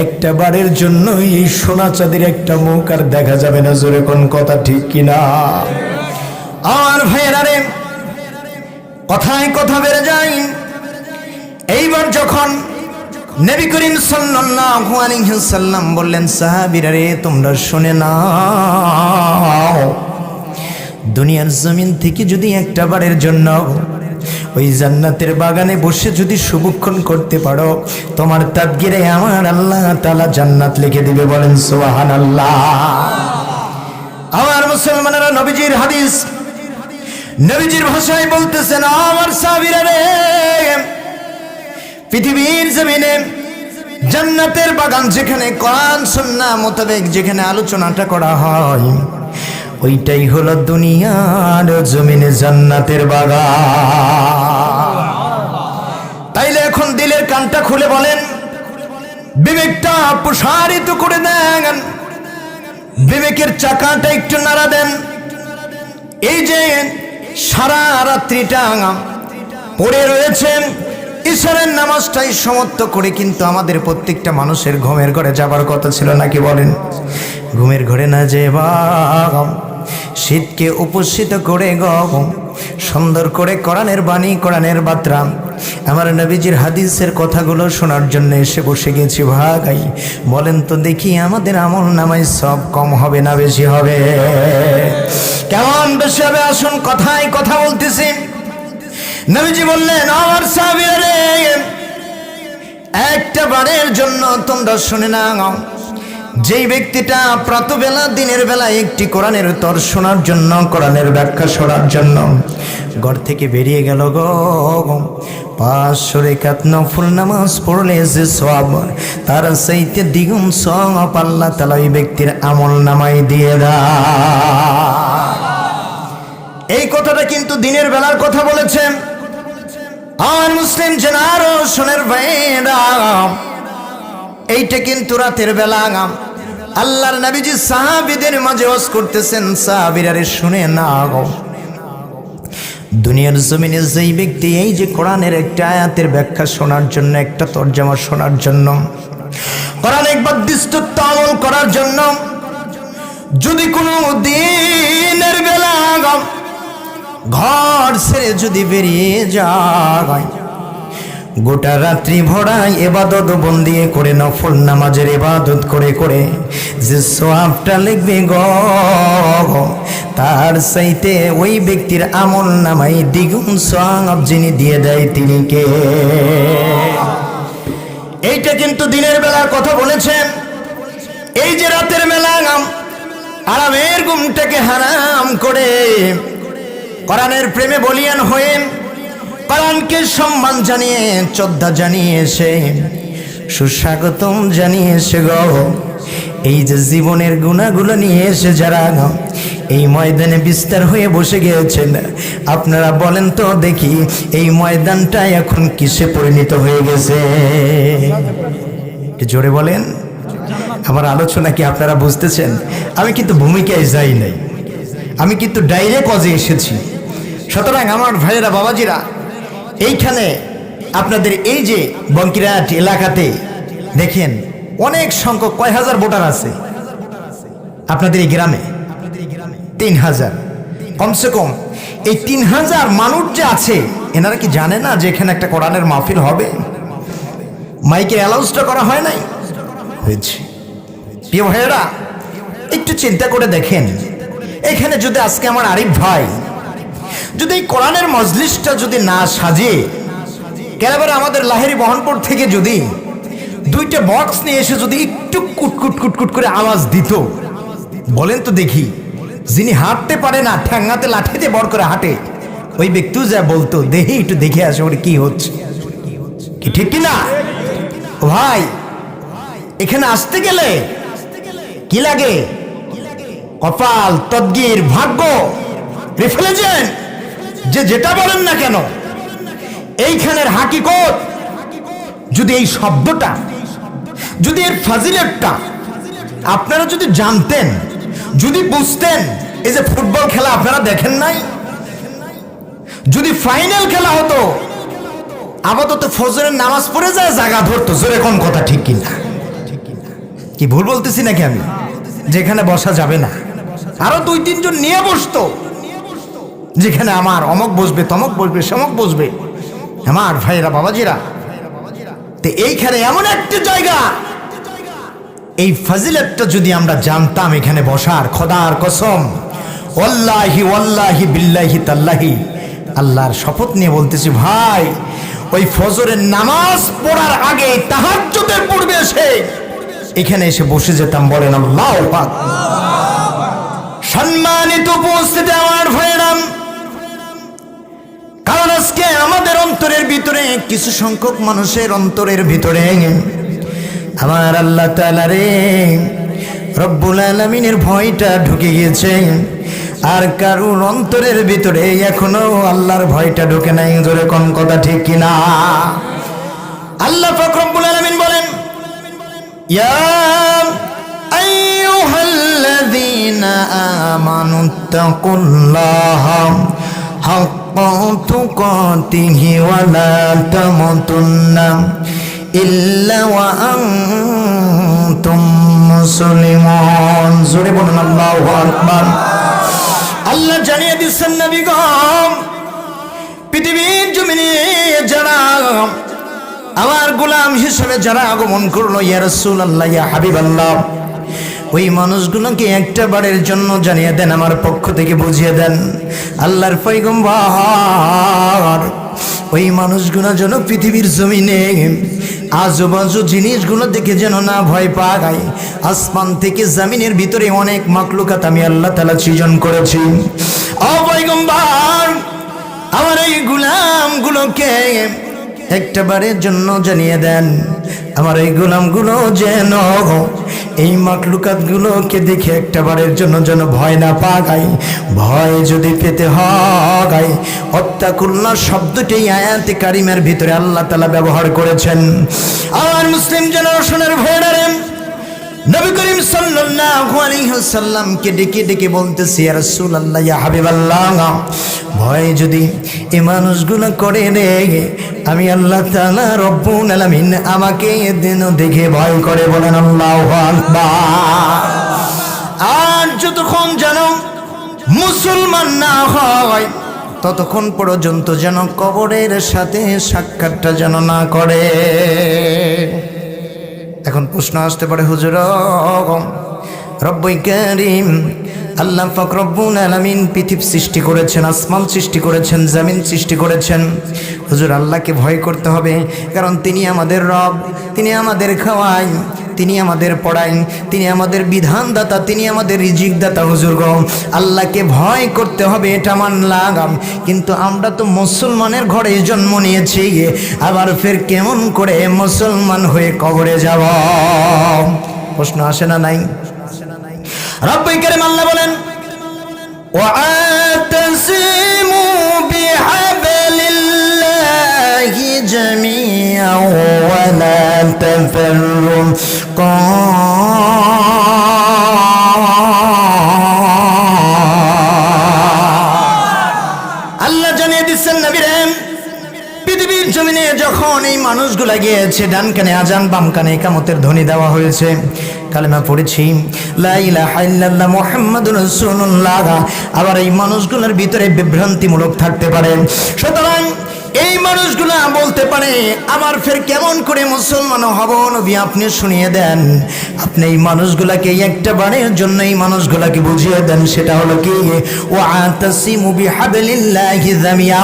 একটা বারের জন্য এই সোনা চাঁদের একটা মুখ আর দেখা যাবে না। জোরে কোন কথা ঠিক কিনা? আর ভাইয়েরা রে, কথায় কথা বেড়ে যায়। এইবার যখন নবী করিম সাল্লাল্লাহু আলাইহি ওয়াসাল্লাম বললেন, সাহাবীরা রে তোমরা শুনে নাও, দুনিয়ার জমিন থেকে যদি একটা বারের জন্য ওই জান্নাতের বাগানে বসে যদি শুভক্ষণ করতে পারো, তোমার তাকদীরে আমার আল্লাহ তাআলা জান্নাত লিখে দিবে। বলেন সুবহানাল্লাহ। আমার মুসলমানেরা, নবীজির হাদিস, নবীজির ভাষায় বলতেছেন, আমার সাহাবীরা রে, পৃথিবীর জমিনে জান্নাতের বাগান যেখানে কোরআন সুন্নাহ মোতাবেক যেখানে আলোচনাটা করা হয়, ওইটাই হলো দুনিয়ার জমিনে জান্নাতের বাগান। তাইলে এখন দিলের কানটা খুলে বলেন, বিবেকটা প্রসারিত করে দেন, বিবেকের চাকাটা একটু নাড়া দেন। এই যে সারা রাত্রিটা পড়ে রয়েছেন, ঈশ্বরের নামাজটাই সমাপ্ত করে কিন্তু আমাদের প্রত্যেকটা মানুষের ঘুমের ঘরে যাবার কথা ছিল নাকি বলেন? ঘুমের ঘরে না যে শীতকে উপস্থিত করে সুন্দর করে কোরআনের বাণী, কোরআনের বার্তা, আমার নবীজির হাদিসের কথাগুলো শোনার জন্য এসে বসে গেছি। ভাই বলেন তো দেখি, আমাদের আমল নামায় সব কম হবে না বেশি হবে? কেমন বেশি হবে? আসুন কথায় কথা বলতেছি। নবীজি বললেন, আমার সাহাবীরা রে, একটা বারের জন্য তোমরা শুনে নাও, যেই ব্যক্তিটা প্রাতঃবেলা দিনের বেলা একটি কোরআনের তর শোনার জন্য, কোরআনের ব্যাখ্যা শোনার জন্য ঘর থেকে বেরিয়ে গেল গো, 500 রাকাত নফল নামাজ পড়লে যে সওয়াব, তার চাইতে দ্বিগুণ সওয়াব আল্লাহ তাআলা ওই ব্যক্তির আমল নামায় দিয়ে দেয়। এই কথাটা কিন্তু দিনের বেলার কথা বলেছেন। আর মুসলিম জেনারো শোনের ভাইরা, এইটা কিন্তু রাতের বেলা আল্লাহর নবীজি সাহাবীদের মাঝে ওয়াজ করতেছেন। সাহাবীরা রে শুনে নাও, দুনিয়ার জমিনে যেই ব্যক্তি এই যে কোরআনের একটা আয়াতের ব্যাখ্যা শোনার জন্য, একটা তরজমা শোনার জন্য, কোরআন একবার দৃষ্টত্ব আমল করার জন্য যদি কোনো দিনের বেলা ঘর ছেড়ে যদি বেরিয়ে যায়, গোটা রাত্রি ভরা ইবাদত বন্দি করে, নফল নামাজের ইবাদত করে করে যে সওয়াবটা লিখবে গো, তার চাইতে ওই ব্যক্তির আমল নামায় দ্বিগুণ সওয়াব যিনি দিয়ে দেয় তিনি কে? এইটা কিন্তু দিনের বেলার কথা বলেছেন। এই যে রাতের বেলা আরামের ঘুমটাকে হারাম করে কোরআনের প্রেমে বলিয়ান হয়ে, কোরআনকে সম্মান জানিয়ে, শ্রদ্ধা জানিয়ে এসে, সুস্বাগতম জানিয়ে এসে গো, এই যে জীবনের গুণাগুলো নিয়ে এসে যারা এই ময়দানে বিস্তার হয়ে বসে গিয়েছেন, আপনারা বলেন তো দেখি, এই ময়দানটা এখন কিসে পরিণত হয়ে গেছে? জোরে বলেন। আমার আলোচনা কি আপনারা বুঝতেছেন? আমি কিন্তু ভূমিকায় যাই নাই, আমি কিন্তু ডাইরেক্ট কজে এসেছি। সুতরাং আমার ভাইয়েরা, বাবাজিরা, এইখানে আপনাদের এই যে বঙ্কিরহাট এলাকাতে দেখেন অনেক সংখ্যক, কয় হাজার ভোটার আছে আপনাদের এই গ্রামে? 3000 কমসে কম। এই 3000 মানুষ যে আছে, এনারা কি জানে না যে এখানে একটা কোরআনের মাহফিল হবে? মাইকের অ্যালাউন্সটা করা হয় নাই? হয়েছে। প্রিয় ভাইয়েরা, একটু চিন্তা করে দেখেন, এখানে যদি আজকে আমার আরিফ ভাই যদি এই কোরআনের মজলিসটা যদি না সাজিয়ে, কেবল আমাদের লাহেরি বহনপুর থেকে যদি 2টা বক্স নিয়ে এসে যদি একটু কুটকুট কুটকুট করে আওয়াজ দিত, বলেন তো দেখি, যিনি হাঁটতে পারে না, ঠ্যাঙ্গাতে লাঠিতে বড় করে হাঁটে, ওই ব্যক্তিও যা বলতো দেখি একটু দেখে আসে ওর কি হচ্ছে, কি ঠিক কিনা? ভাই, এখানে আসতে গেলে কি লাগে? কপাল, তদগির, ভাগ্য, রিফ্লেকশন, যে যেটা বলেন না কেন, এইখানের হাকিকত যদি এই শব্দটা, যদি এর ফাজিলতটা আপনারা যদি জানতেন, যদি বুঝতেন, এই যে ফুটবল খেলা আপনারা দেখেন নাই, যদি ফাইনাল খেলা হতো, আপাতত ফজরের নামাজ পড়ে যায় জায়গা ধরতো, জোরে কোন কথা ঠিক কিনা? কি ভুল বলতেছি নাকি আমি? যেখানে বসা যাবে না, আরো 2-3 জন নিয়ে বসতো, যেখানে আমার অমক বসবে, তমক বসবে, সমক বসবে। আমার ভাইরা, বাবাজিরা, তো এইখানে এমন একটা জায়গা, এই ফাজিলতটা যদি আমরা জানতাম এখানে বসার, খোদার কসম, ওয়াল্লাহি ওয়াল্লাহি বিল্লাহি তাল্লাহি, আল্লাহর শপথ নিয়ে বলতেছি ভাই, ওই ফজরের নামাজ পড়ার আগে তাহাজ্জুদের পূর্বে এসে এখানে এসে বসে যেতাম। বলেন আল্লাহু আকবার। সম্মানিত উপস্থিতি আমার ভাইরা, কারণ আজকে আমাদের অন্তরের ভিতরে, কিছু সংখ্যক মানুষের অন্তরের ভিতরে আমার আল্লাহ তাআলা রে রব্বুল আলামিনের ভয়টা ঢুকে গিয়েছে, আর কারুর অন্তরের ভিতরে এখনো আল্লাহর ভয়টা ঢুকে নাই। জোরে কোন কথা ঠিক কিনা? আল্লাহ পাক রব্বুল আলামিন বলেন, ইয়া আইয়ুহাল্লাযীনা আমানুত্তাকুল্লাহা হাক্কা তুকাতিহি ওয়া লা তামুতুন্না ইল্লা ওয়া আনতুম মুসলিমুন। জোরে বলুন আল্লাহু আকবার। আল্লাহ জানিয়ে দিচ্ছেন, নবীগণ, পৃথিবীর জমিনে যারা আমার গোলাম হিসেবে যারা আগমন করলো, ইয়া রাসূলুল্লাহ, ইয়া হাবিবাল্লাহ, ওই মানুষগুলোকে একটা বারের জন্য জানিয়ে দেন, আমার পক্ষ থেকে বুঝিয়ে দেন, আল্লাহর পয়গম্বর, ওই মানুষগুলো যেন পৃথিবীর জমিনে আজুবাজু জিনিসগুলো দেখে যেন না ভয় পায়। আসমান থেকে জমিনের ভিতরে অনেক মাখলুকাত আমি আল্লাহ তাআলা সৃজন করেছি। ও পয়গম্বর, আমার এই গোলামগুলোকে একটা বারের জন্য জানিয়ে দেন, আমার এই গোলামগুলো যেন এই মাখলুকাতগুলোকে দেখে একটা বারের জন্য যেন ভয় না পায়। ভয় যদি পেতে হয়, অত্তাকুল্লাহ শব্দটি আয়াতে কারিমের ভিতরে আল্লাহ তাআলা ব্যবহার করেছেন। আর মুসলিম জেনারেশনের ভয়েরা, নবী করিম সাল্লাল্লাহু আলাইহি ওয়াসাল্লামকে ডেকে ডেকে বলতেছি, ইয়া রাসূলুল্লাহ, ইয়া হাবিবাল্লাহ, ভয় যদি এই মানুষগুলো করে রে, আমি আল্লাহ তাআলা রব্বুল আলামিন আমাকে এদিনও দেখে ভয় করে। বলেন আল্লাহু আকবার। আর যতক্ষণ যেন মুসলমান না হয়, ততক্ষণ পর্যন্ত যেন কবরের সাথে সাক্ষাৎটা যেন না করে। এখন প্রশ্ন আসতে পারে, হুজুর, রব্বুল কারীম আল্লাহ পাক রব্বুল আলামিন পৃথিবী সৃষ্টি করেছেন, আসমান সৃষ্টি করেছেন, জমিন সৃষ্টি করেছেন, হুজুর আল্লাহকে ভয় করতে হবে, কারণ তিনি আমাদের রব, তিনি আমাদের খাওয়াই, তিনি আমাদের পড়াই, তিনি আমাদের বিধানদাতা, তিনি আমাদের রিজিক দাতা। হুজুর গো, আল্লাহকে ভয় করতে হবে, এটা মানলাম, কিন্তু আমরা তো মুসলমানের ঘরে জন্ম নিয়েছি, আবার ফের কেমন করে মুসলমান হয়ে কবরে যাব? প্রশ্ন আসে না নাই? রব্বুল কারীম আল্লাহ বলেন, ওয়াতাসিমু বিহাবলিল্লাহি জামিআন ওয়া লা তাফাররাকু। আল্লাহ জানিয়ে দিচ্ছেন, নবীরে, পৃথিবীর জমিনে যখন এই মানুষগুলা গিয়েছে, ডান কানে আজান, বাম কানে ইকামতের ধ্বনি দেওয়া হয়েছে, কালেমা পড়েছি, লা ইলাহা ইল্লাল্লাহ মুহাম্মাদুর রাসূলুল্লাহ, আবার এই মানুষগুলোর ভিতরে বিভ্রান্তিমূলক থাকতে পারে। সুতরাং এই মানুষগুলা বলতে পারে, আমার ফের কেমন করে মুসলমান হব? নবী আপনি শুনিয়ে দেন, আপনি এই মানুষগুলাকে একটা বারের জন্য এই মানুষগুলাকে বুঝিয়ে দেন, সেটা হলো কি, ওয়াতাসিমু বিহাবলিল্লাহি জামিআ,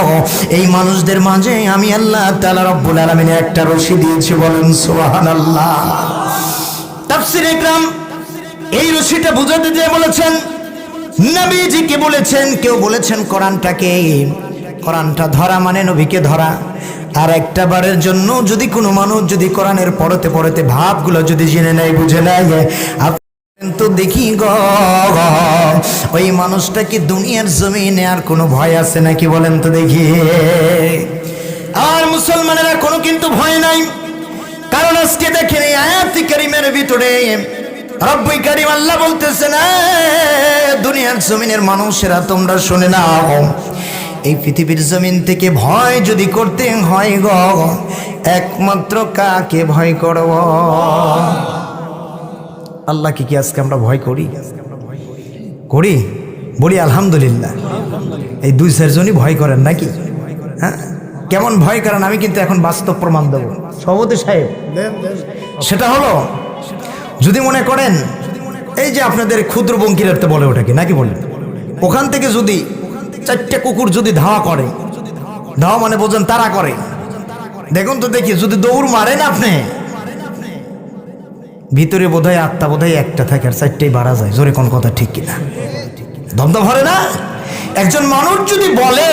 এই মানুষদের মাঝে আমি আল্লাহ তাআলা রব্বুল আলামিন একটা রশি দিয়েছি। বলেন সুবহানাল্লাহ। তাফসীরে ইকরাম এই রশিটা বুঝাতে দিয়ে বলেছেন, নবীজিকে বলেছেন, কেউ বলেছেন কোরআনটা ধরা মানে নবীকে ধরা। আর একটা বারের জন্য যদি কোনো মানুষ যদি কোরআনের পড়তে পড়তে ভাবগুলো যদি জেনে নেয়, বুঝে নেয়, তো দেখি গো ওই মানুষটা কি দুনিয়ার জমিনে আর কোনো ভয় আছে নাকি বলেন তো দেখি। আর মুসলমানেরা কোনো কিন্তু ভয় নাই, কারণ আজকে দেখেন এই আয়াতে কারিমের ভিতরে রব্বুল কারীম আল্লাহ বলতেছেন, দুনিয়ার জমিনের মানুষেরা তোমরা শুনে নাও, এই পৃথিবীর জমিন থেকে ভয় যদি করতে হয় গো, একমাত্র কাকে ভয় করব? আল্লাহকে কি আজকে আমরা ভয় করি? বলি আলহামদুলিল্লাহ। এই 2-4 জনই ভয় করেন নাকি? হ্যাঁ, কেমন ভয় করেন আমি কিন্তু এখন বাস্তব প্রমাণ দেবো সভাপতি সাহেব। সেটা হলো, যদি মনে করেন এই যে আপনাদের ক্ষুদ্র বঙ্কিরাতে বলে ওটাকে নাকি বলেন, ওখান থেকে যদি 4টে কুকুর যদি ধাওয়া করে, ধাওয়া মানে বোঝেন তারা করে, দেখুন তো দেখি যদি দৌড় মারেন আপনি, ভিতরে বোধহয় আত্মা বোধহয় একটা থাকে আর 4টেই বাড়া যায়। জোরে কোন কথা ঠিক কিনা? দমদম ভরে না? একজন মানুষ যদি বলে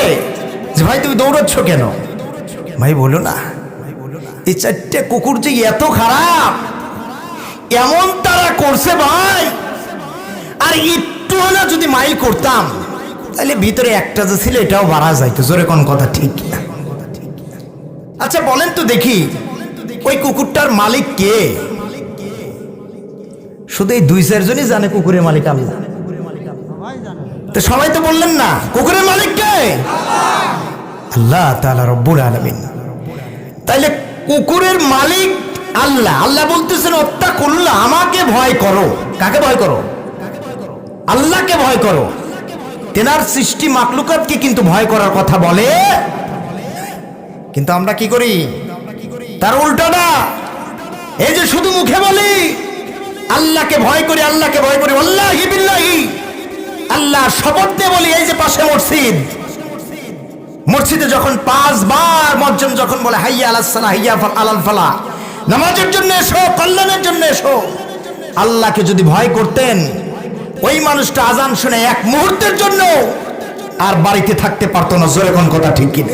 যে ভাই তুমি দৌড়াচ্ছ কেন, ভাই বলো না এই 4টে কুকুর যে এত খারাপ, এমন তারা করছে ভাই, আর একটু না যদি মাইল করতাম তাহলে ভিতরে একটা যে ছিল এটাও বাড়া যাইতো। জোরে কোন কথা ঠিক কিনা? আচ্ছা বলেন তো দেখি, ওই কুকুরটার মালিক কে? শুধু এই 2-4 জনই জানে কুকুরের মালিক আল্লাহ। তো সবাই তো বললেন না কুকুরের মালিক কে? আল্লাহ তাআলা রব্বুল আলামিন। তাইলে কুকুরের মালিক আল্লাহ। আল্লাহ বলতেছেন ওয়াত্তাকুল্লাহ, আমাকে ভয় করো। কাকে ভয় করো? আল্লাহকে ভয় করো। তেনার সৃষ্টি মাখলুকাতকে কিন্তু ভয় করার কথা বলে, কিন্তু আমরা কি করি? তার উল্টাটা। এই যে শুধু মুখে বলি আল্লাহকে ভয় করি, আল্লাহকে ভয় করি, ওয়াল্লাহি বিল্লাহি, আল্লাহ শপথ দিয়ে বলি, এই যে পাশে মসজিদে যখন 5 বার মুয়াজ্জিন যখন বলে হাইয়া আলাস সালাহ, হাইয়া আলাল ফালাহ, নামাজের জন্য এসো, কল্যাণের জন্য এসো, আল্লাহকে যদি ভয় করতেন ওই মানুষটা আজান শুনে 1 মুহূর্তের জন্য আর বাড়িতে থাকতে পারতো না। জোরে কোন কথা ঠিক কিনা?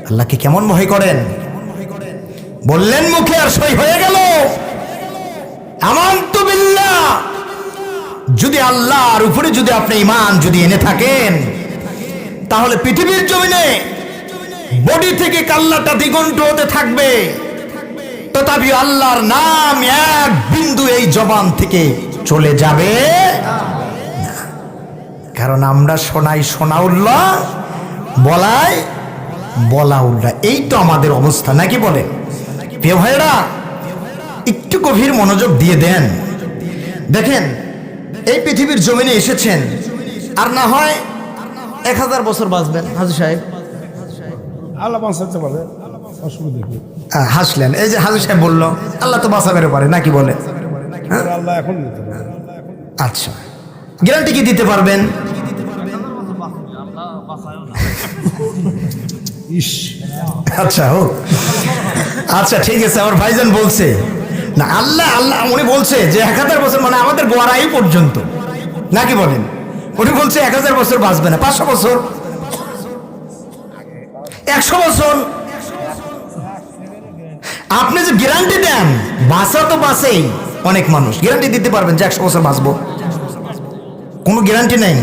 আল্লাহকে কেমন ভয় করেন? বললেন মুখে আর সই হয়ে গেল। আমানতু বিল্লাহ। যদি আল্লাহর উপরে যদি আপনি ঈমান যদি এনে থাকেন, তাহলে পৃথিবীর জমিনে বডি থেকে কাল্লাটা দিগন্ত হতে থাকবে, তথাপি আল্লাহর নাম 1 বিন্দু এই জবান থেকে চলে যাবে না। কারণ আমরা শোনাই শোনাউল্লাহ, বলাই বলাউল্লাহ। এই তো আমাদের অবস্থা নাকি বলেন? প্রিয় ভাইরা, একটু গভীর মনোযোগ দিয়ে দেন। দেখেন এই পৃথিবীর জমিনে এসেছেন, আর না হয় 1000 বছর বাঁচবেন। হাজী সাহেব আল্লাহ বাঁচাতে পারে, অসুবিধা কি? হাসলেন। এই যে হাজী সাহেব বলল আল্লাহ তো বাঁচাতে পারে নাকি বলে? আল্লাহ এখন নিতে পারে। আচ্ছা, গ্যারান্টি কি দিতে পারবেন? আচ্ছা হোক, আচ্ছা ঠিক আছে। আমার ভাইজান বলছে না আল্লাহ উনি বলছে যে 1000 বছর মানে আমাদের গোয়ারাই পর্যন্ত নাকি বলেন? উনি বলছে 1000 বছর বাঁচবে না, 500 বছর, 100 বছর। আপনি যে গ্যারান্টি দেন, বাঁচা তো বাঁচেই। অনেক মানুষ গ্যারান্টি দিতে পারবেন যে 100 বছর বাঁচবো, কোনো গ্যারান্টি নেই।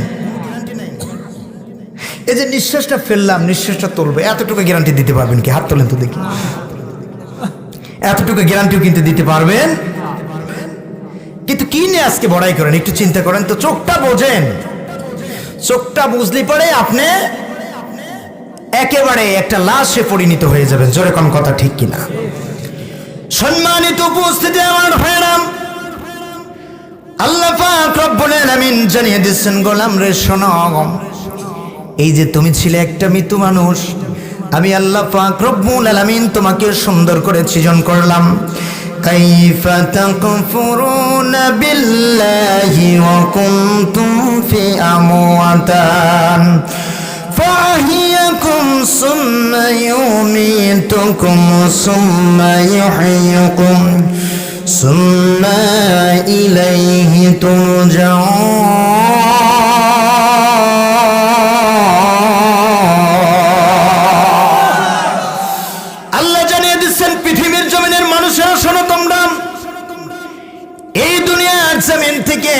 এই যে নিঃশ্বাসটা ফেললাম, নিঃশ্বাসটা তুলবে, এতটুকু গ্যারান্টি দিতে পারবেন কি? হাত তোলেন তো দেখি। এতটুকু গ্যারান্টিও কিন্তু দিতে পারবেন, কিন্তু কি নিয়ে আজকে বড়াই করেন? একটু চিন্তা করেন তো। চোখটা বোঝেন, চোখটা বুঝলি পরে আপনি একেবারে একটা লাশে পরিণত হয়ে যাবেন। জোরে কোন কথা ঠিক কিনা? সম্মানিত উপস্থিতি আমার ভাইরা, আল্লাহ পাক রব্বুল আলামিন জানিয়ে দিচ্ছেন, গোলাম রে শোনো, এই যে তুমি ছিলে একটা মৃত্যু মানুষ, আমি আল্লাহ পাক রব্বুল আলামিন তোমাকে সুন্দর করে সৃজন করলাম। কাইফা তাকফুরুনা বিল্লাহি ওয়া কুনতুম ফি আমওয়াতান ফাহিয়াকুম সুম্মা ইউমীতুকুম সুম্মা ইহয়িকুম সুম্মা ইলাইহি তুরজাউন। আল্লাহ জানিয়ে দিচ্ছেন পৃথিবীর জমিনের মানুষেরা শোনো, তোমরা এই দুনিয়ার জমিন থেকে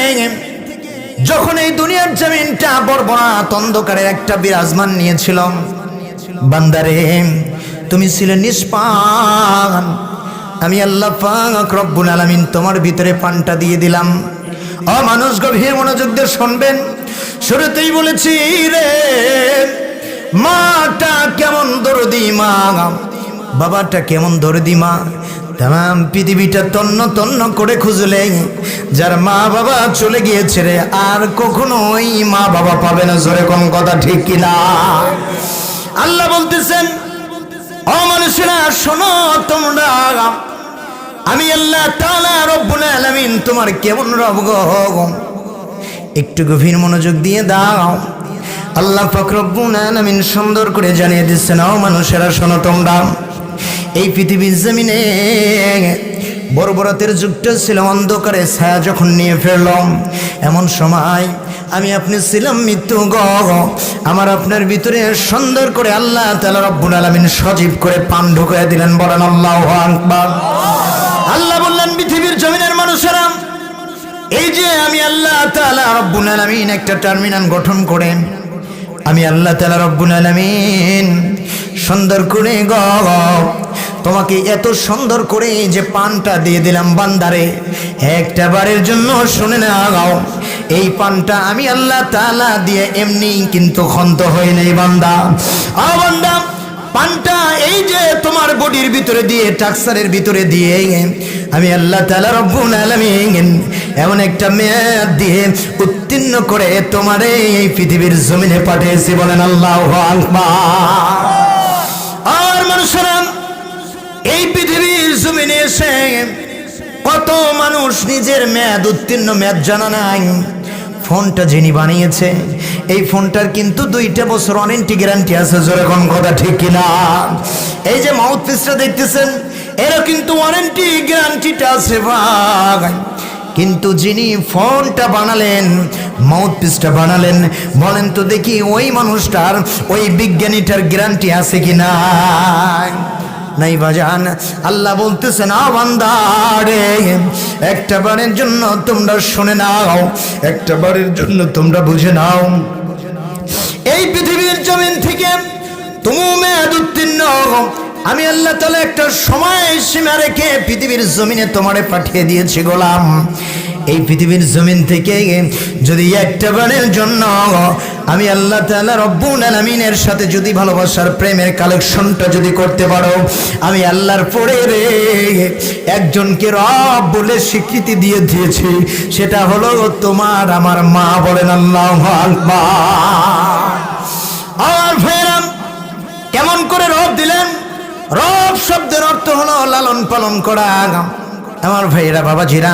যখন এই দুনিয়ার জমিনটা বর্বরাত অন্ধকারের একটা বিরাজমান নিয়েছিল, বান্দারে তুমি ছিলে নিষ্পান, আমি আল্লাহ পাক রব্বুল আলামিন তোমার ভিতরে পানটা দিয়ে দিলাম। ও মানুষ, গভীর মনোযোগ দিয়ে শুনবেন। শুরুতেই বলেছি রে, মাটা কেমন দরদি মা, বাবাটা কেমন দরদি মা। তাম পৃথিবীটা তন্ন তন্ন করে খুঁজলে যার মা বাবা চলে গিয়েছে রে, আর কখনোই মা বাবা পাবে না। জোরে কোন কথা ঠিক কিনা? আল্লাহ বলতেছেন, ও মানুষেরা শোনো, তোমরা আমি আল্লাহ তাআলা রব্বুল আলামিন তোমার কেমন রব গো, একটু গভীর মনোযোগ দিয়ে দাও। আল্লাহ পাক রব্বুল আলামিন সুন্দর করে জানিয়ে দিচ্ছেন, ও মানুষেরা শোনো, তোমরা এই পৃথিবীর জমিনে বর্বরতের যুগটা ছিল, অন্ধকারে ছায়া যখন নিয়ে ফেললাম, এমন সময় আমি আপনি ছিলাম মৃত্যু গ, আমার আপনার ভিতরে সুন্দর করে আল্লাহ তাআলা রব্বুল আলামিন সজীব করে পান ঢুকিয়ে দিলেন। বলেন আল্লাহু আকবার। আল্লাহ বললেন, পৃথিবীর জমিনের মানুষেরা, এই যে আমি আল্লাহ তাআলা রব্বুল আলামিন একটা টার্মিনাল গঠন করে আমি আল্লাহ তাআলা রব্বুল আলামিন সুন্দর করে গ তোমাকে এত সুন্দর করে যে পানটা দিয়ে দিলাম, বান্দারে একটা বারের জন্য শুনে নাও, এই পানটা আমি আল্লাহ তাআলা দিয়ে এমনি কিন্তু ক্ষন্ত হয় নাই বান্দা। ও বান্দা, পানটা এই যে তোমার বডির ভিতরে দিয়ে, টাকসারের ভিতরে দিয়ে আমি আল্লাহ তাআলা রব্বুল আলামিন এমন একটা মেয়াদ দিয়ে উত্তীর্ণ করে তোমারে এই পৃথিবীর জমিনে পাঠিয়েছি। বলেন আল্লাহু আকবার। আর মানুষেরা, এই পৃথিবীর জমিনে এসে কত মানুষ নিজের মেয়াদ উত্তীর্ণ, মেয়াদ জানা নাই। ফোনটা যিনি বানিয়েছে, এই ফোনটার কিন্তু 2টা বছর ওয়ারেন্টি গ্যারান্টি আছে। জোরে কোন কথা ঠিক কিনা? এই যে মাউথ পিসটা দেখতেছেন, এরও কিন্তু ওয়ারেন্টি গ্যারান্টিটা আছে ভাই। কিন্তু যিনি ফোনটা বানালেন, মাউথ পিসটা বানালেন, বলেন তো দেখি ওই মানুষটার, ওই বিজ্ঞানীটার গ্যারান্টি আছে কিনা? নাই বাজান। আল্লাহ বলতেছেন, আ বান্দা রে, একটা বারের জন্য তোমরা শুনে নাও, একটা বারের জন্য তোমরা বুঝে নাও, এই পৃথিবীর জমিন থেকে তুমি মেয়াদ উত্তীর্ণ আমি আল্লাহ তাআলা একটা সময় সীমা রেখে পৃথিবীর জমিনে তোমারে পাঠিয়ে দিয়েছি গোলাম। এই পৃথিবীর জমিন থেকে যদি একটা বারের জন্য আমি আল্লাহ তাআলা রব্বুল আলামিনের সাথে যদি ভালোবাসার প্রেমের কালেকশনটা যদি করতে পারো, আমি আল্লাহর পরে রে একজনকে রব বলে স্বীকৃতি দিয়ে দিয়েছি, সেটা হলো তোমার আমার মা। বলেন আল্লাহু আকবার। আর ভাইরা, কেমন করে রব দিলেন? রব শব্দের অর্থ হলো লালন পালন করা। আমার ভাইরা, বাবাজিরা,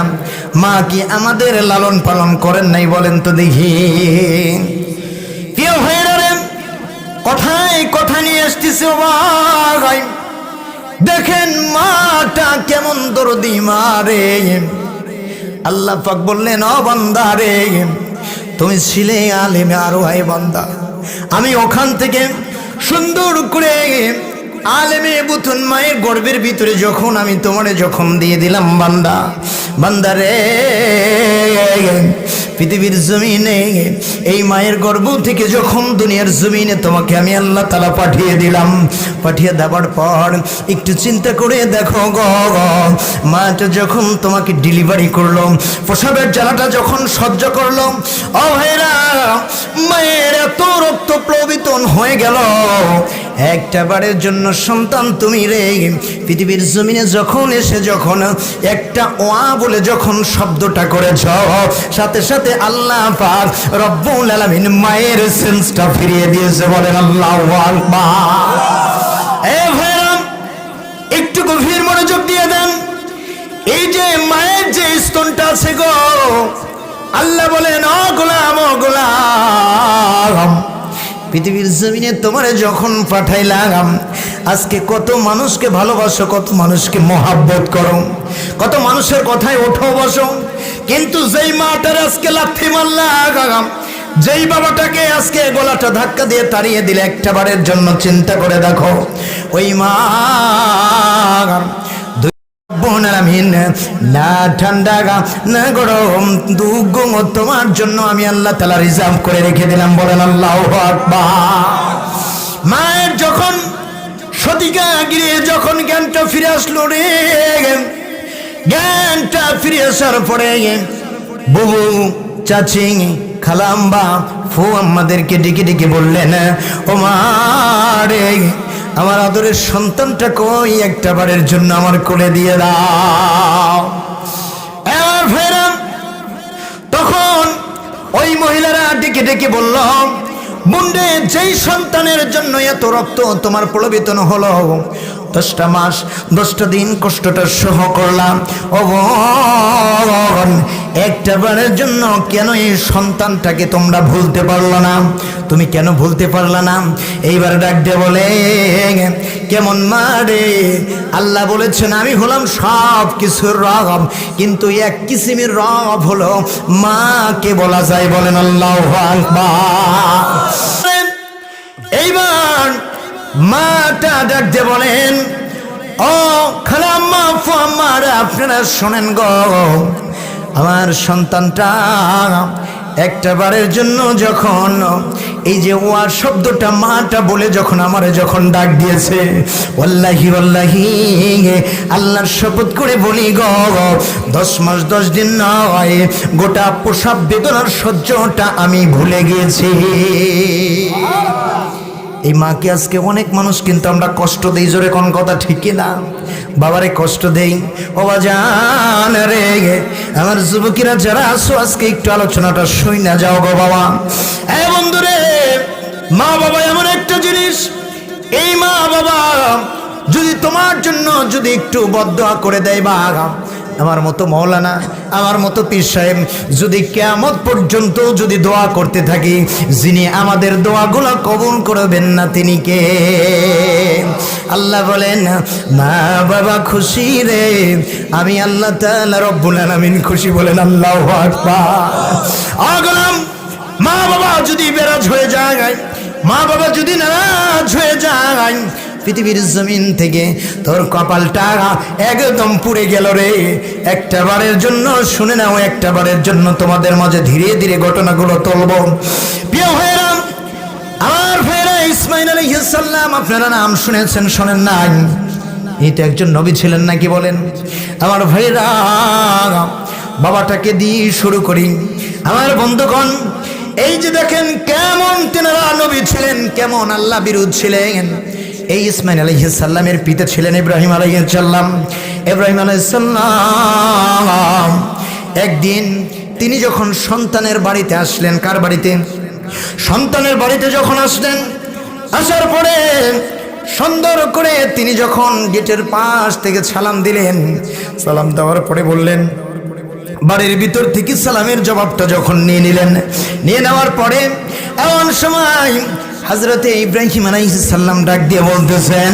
মা কি আমাদের লালন পালন করেন নাই? বলেন তো দেখি। প্রিয় ভাইরা রে, কথায় কথা নিয়ে আসতেছে ভাই, দেখেন মাটা কেমন দরদি মা রে। আল্লাহ পাক বললেন, ও বান্দা রে, তুমি ছিলে আলেমে আরো হয় বান্দা, আমি ওখান থেকে সুন্দর করে আলেমে বুতুন মায়ের গর্ভের ভিতরে যখন আমি তোমারে যখন দিয়ে দিলাম বান্দা, বান্দারে পৃথিবীর জমিনে এই মায়ের গর্ভ থেকে যখন দুনিয়ার জমিনে তোমাকে আমি আল্লাহ তাআলা পাঠিয়ে দিলাম, পাঠিয়ে দেওয়ার পর একটু চিন্তা করে দেখো গো, মাটা যখন তোমাকে ডেলিভারি করলো, প্রসবের জ্বালাটা যখন সহ্য করলো, ও ভাইরা, মায়ের এত রক্ত প্লাবিতন হয়ে গেল, একটা বারের জন্য সন্তান তুমি রে পৃথিবীর জমিনে যখন এসে যখন একটা ওয়া বলে যখন শব্দটা করেছ, সাথে সাথে আল্লাহ পাক রব্বুল আলামিন মায়ের সেন্সটা ফিরিয়ে দিয়েছে। বলেন আল্লাহু আকবার। এ ভাইরা, একটু গভীর মনোযোগ দিয়ে দেন। এই যে মায়ের যে স্তনটা আছে গো, আল্লাহ বলেন, ও গোলাম, ও গোলাম, পৃথিবীর জমিনে তোমারে যখন পাঠাইলাম, আজকে কত মানুষকে ভালোবাসো, কত মানুষকে মহাব্বত করো, কত মানুষের কথায় ওঠো বসো, কিন্তু যেই মাটার আজকে লাথি মারলাম, যেই বাবাটাকে আজকে গলাটা ধাক্কা দিয়ে তাড়িয়ে দিলে, একটা বারের জন্য চিন্তা করে দেখো ওই মা না ঠান্ডা না গরম দুগুণ তোমার জন্য আমি আল্লাহ তাআলা রিজার্ভ করে রেখে দিলাম। বলেন আল্লাহু আকবার। মায়ের যখন সতিকা গিয়ে যখন জ্ঞানটা ফিরে আসলো রে, জ্ঞানটা ফিরে আসার পরে বুবু, চাচি, খালাম্বা, ফু আমাদেরকে ডেকে ডেকে বললেন, ও মা রে, আমার আদরের সন্তানটা কই, একটা বারের জন্য আমার কোলে দিয়ে দাও। এবার ফেরাম তখন ওই মহিলারা ডেকে ডেকে বলল, মুন্ডে যেই সন্তানের জন্য এত রক্ত তোমার প্রলোভিত হলো, 10টা মাস 10টা দিন কষ্টটা সহ করলাম, ও বোন, একটা বারের জন্য কেন এই সন্তানটাকে তোমরা ভুলতে পারলো না? তুমি কেন ভুলতে পারলা না? এইবার ডাক দিয়ে বলে, কেমন মা রে, আল্লাহ বলেছেন আমি হলাম সব কিছুর রব, কিন্তু এক কিসিমের রব হলো মাকে বলা যায়। বলেন আল্লাহু আকবার। এইবার মাটা ডাক দিয়ে বলেন, ও খালাম্মা, ফুয়াম্মা, আপনারা শোনেন গো, আমার সন্তানটা একটা বারের জন্য যখন এই যে ওয়া শব্দটা মাটা বলে যখন আমারে যখন ডাক দিয়েছে, ওয়াল্লাহি ওয়াল্লাহি আল্লাহর শপথ করে বলি গো, 10 মাস 10 দিন নয়, গোটা প্রসব বেদনার সহ্যটা আমি ভুলে গিয়েছি। এই মাকে আজকে অনেক মানুষ কিন্তু আমরা কষ্ট দেই, জোরে কোন কথা ঠিক না? বাবারে কষ্ট দেই। ও বাজান রে, আমার যুবকেরা যারা আছো আজকে একটু আলোচনাটা শুই না যাও গো বাবা। এই বন্ধুরে, মা বাবা এমন একটা জিনিস, এই মা বাবা যদি তোমার জন্য যদি একটু বদদোয়া করে দেয়, বা আমার মতো মৌলানা, আমার মতো পীর সাহেব যদি কিয়ামত পর্যন্ত যদি দোয়া করতে থাকি, যিনি আমাদের দোয়াগুলো কবুল করবেন না তিনি কে? আল্লাহ বলেন, মা বাবা খুশি রে, আমি আল্লাহ তাআলা রব্বুল আলামিন খুশি। বলেন আল্লাহু আকবার। আগলাম মা বাবা যদি বেরাজ হয়ে যায়, মা বাবা যদি নারাজ হয়ে যায়, পৃথিবীর জমিন থেকে তোর কপালটা একদম পুড়ে গেল রে। একটা বারের জন্য শুনে নাও, একটা বারের জন্য তোমাদের মাঝে ধীরে ধীরে ঘটনাগুলো তুলব। প্রিয় ভাইরা, আমার ভাইরা, ইসমাঈল আলাইহিস সালাম আপনারা নাম শুনেছেন, শোনেন নাই? এটা একজন নবী ছিলেন নাকি বলেন? আমার ভাইরা, বাবাটাকে দিয়ে শুরু করি। আমার বন্ধুগণ, এই যে দেখেন কেমন তেনারা নবী ছিলেন, কেমন আল্লাহ বিরোধ ছিলেন। এই ইসমাঈল আলাইহিস সালামের পিতা ছিলেন ইব্রাহিম আলাইহিস সালাম। ইব্রাহিম আলাইহিস সালাম একদিন তিনি যখন সন্তানের বাড়িতে আসলেন, কার বাড়িতে? সন্তানের বাড়িতে যখন আসলেন, আসার পরে সুন্দর করে তিনি যখন গেটের পাশ থেকে সালাম দিলেন, সালাম দেওয়ার পরে বললেন, বাড়ির ভিতর থেকে সালামের জবাবটা যখন নিয়ে নিলেন, নিয়ে নেওয়ার পরে এমন সময় হযরতে ইব্রাহিম আলাইহিস সালাম ডাক দিয়ে বলতেছেন,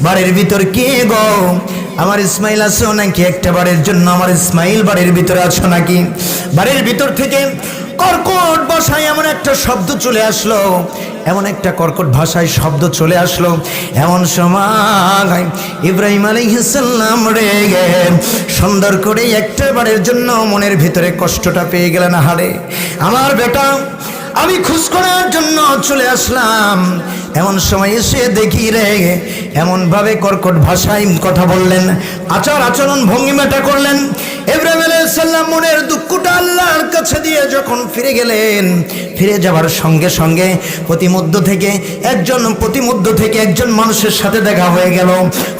বাড়ির ভিতর কে গো? আমার ইসমাইল আছো নাকি? একটা বারের জন্য আমার ইসমাইল বাড়ির ভিতরে আছো নাকি? বাড়ির ভিতর থেকে কর্কট ভাষায় এমন একটা শব্দ চলে আসলো, এমন একটা কর্কট ভাষায় শব্দ চলে আসলো। এমন সময় ইব্রাহিম আলাইহিস সালাম রেগে সুন্দর করে একটা বারের জন্য মনের ভিতরে কষ্টটা পেয়ে গেলেন। হারে আমার বেটা, আমি খোঁজ করার জন্য চলে আসলাম, এমন সময় এসে দেখি রে এমন ভাবে কর্কট ভাষায় কথা বললেন, আচার আচরণ ভঙ্গিমাটা করলেন। ইব্রাহিম আলাইহিস সালাম মনের দুঃখটা আল্লাহর কাছে দিয়ে যখন ফিরে গেলেন, ফিরে যাবার সঙ্গে সঙ্গে প্রতিমধ্য থেকে একজন মানুষের সাথে দেখা হয়ে গেল।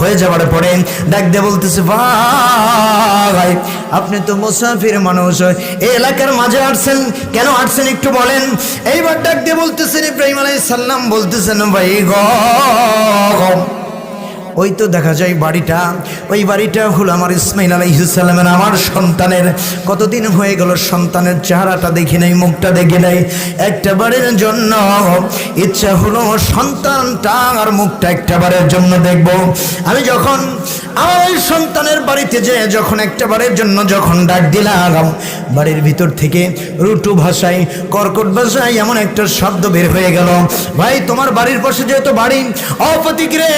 হয়ে যাবার পরে ডাক দিয়ে বলতেছে, ভাই আপনি তো মুসাফির মানুষ, এই এলাকার মাঝে আসছেন, কেন আসছেন একটু বলেন। এইবার ডাক দিয়ে বলতেছেন, ইব্রাহিম আলাইহিস সালাম বলতেছেন, ভাই গো, ওই তো দেখা যায় বাড়িটা, ওই বাড়িটা হলো আমার ইসমাইল আলাইহিস সালামের, আমার সন্তানের। কতদিন হয়ে গেল সন্তানের চেহারাটা দেখি নাই, মুখটা দেখি নাই। একটা বারের জন্য ইচ্ছা হলো সন্তানটা আর মুখটা একটা বারের জন্য দেখব। আমি যখন আমার ওই সন্তানের বাড়িতে যেয়ে যখন একটা বারের জন্য যখন ডাক দিলাম, বাড়ির ভিতর থেকে রুটু ভাষায়, কর্কট ভাষায় এমন একটা শব্দ বের হয়ে গেল, ভাই তোমার বাড়ির পাশে যেহেতু বাড়ি, অপতিক্রে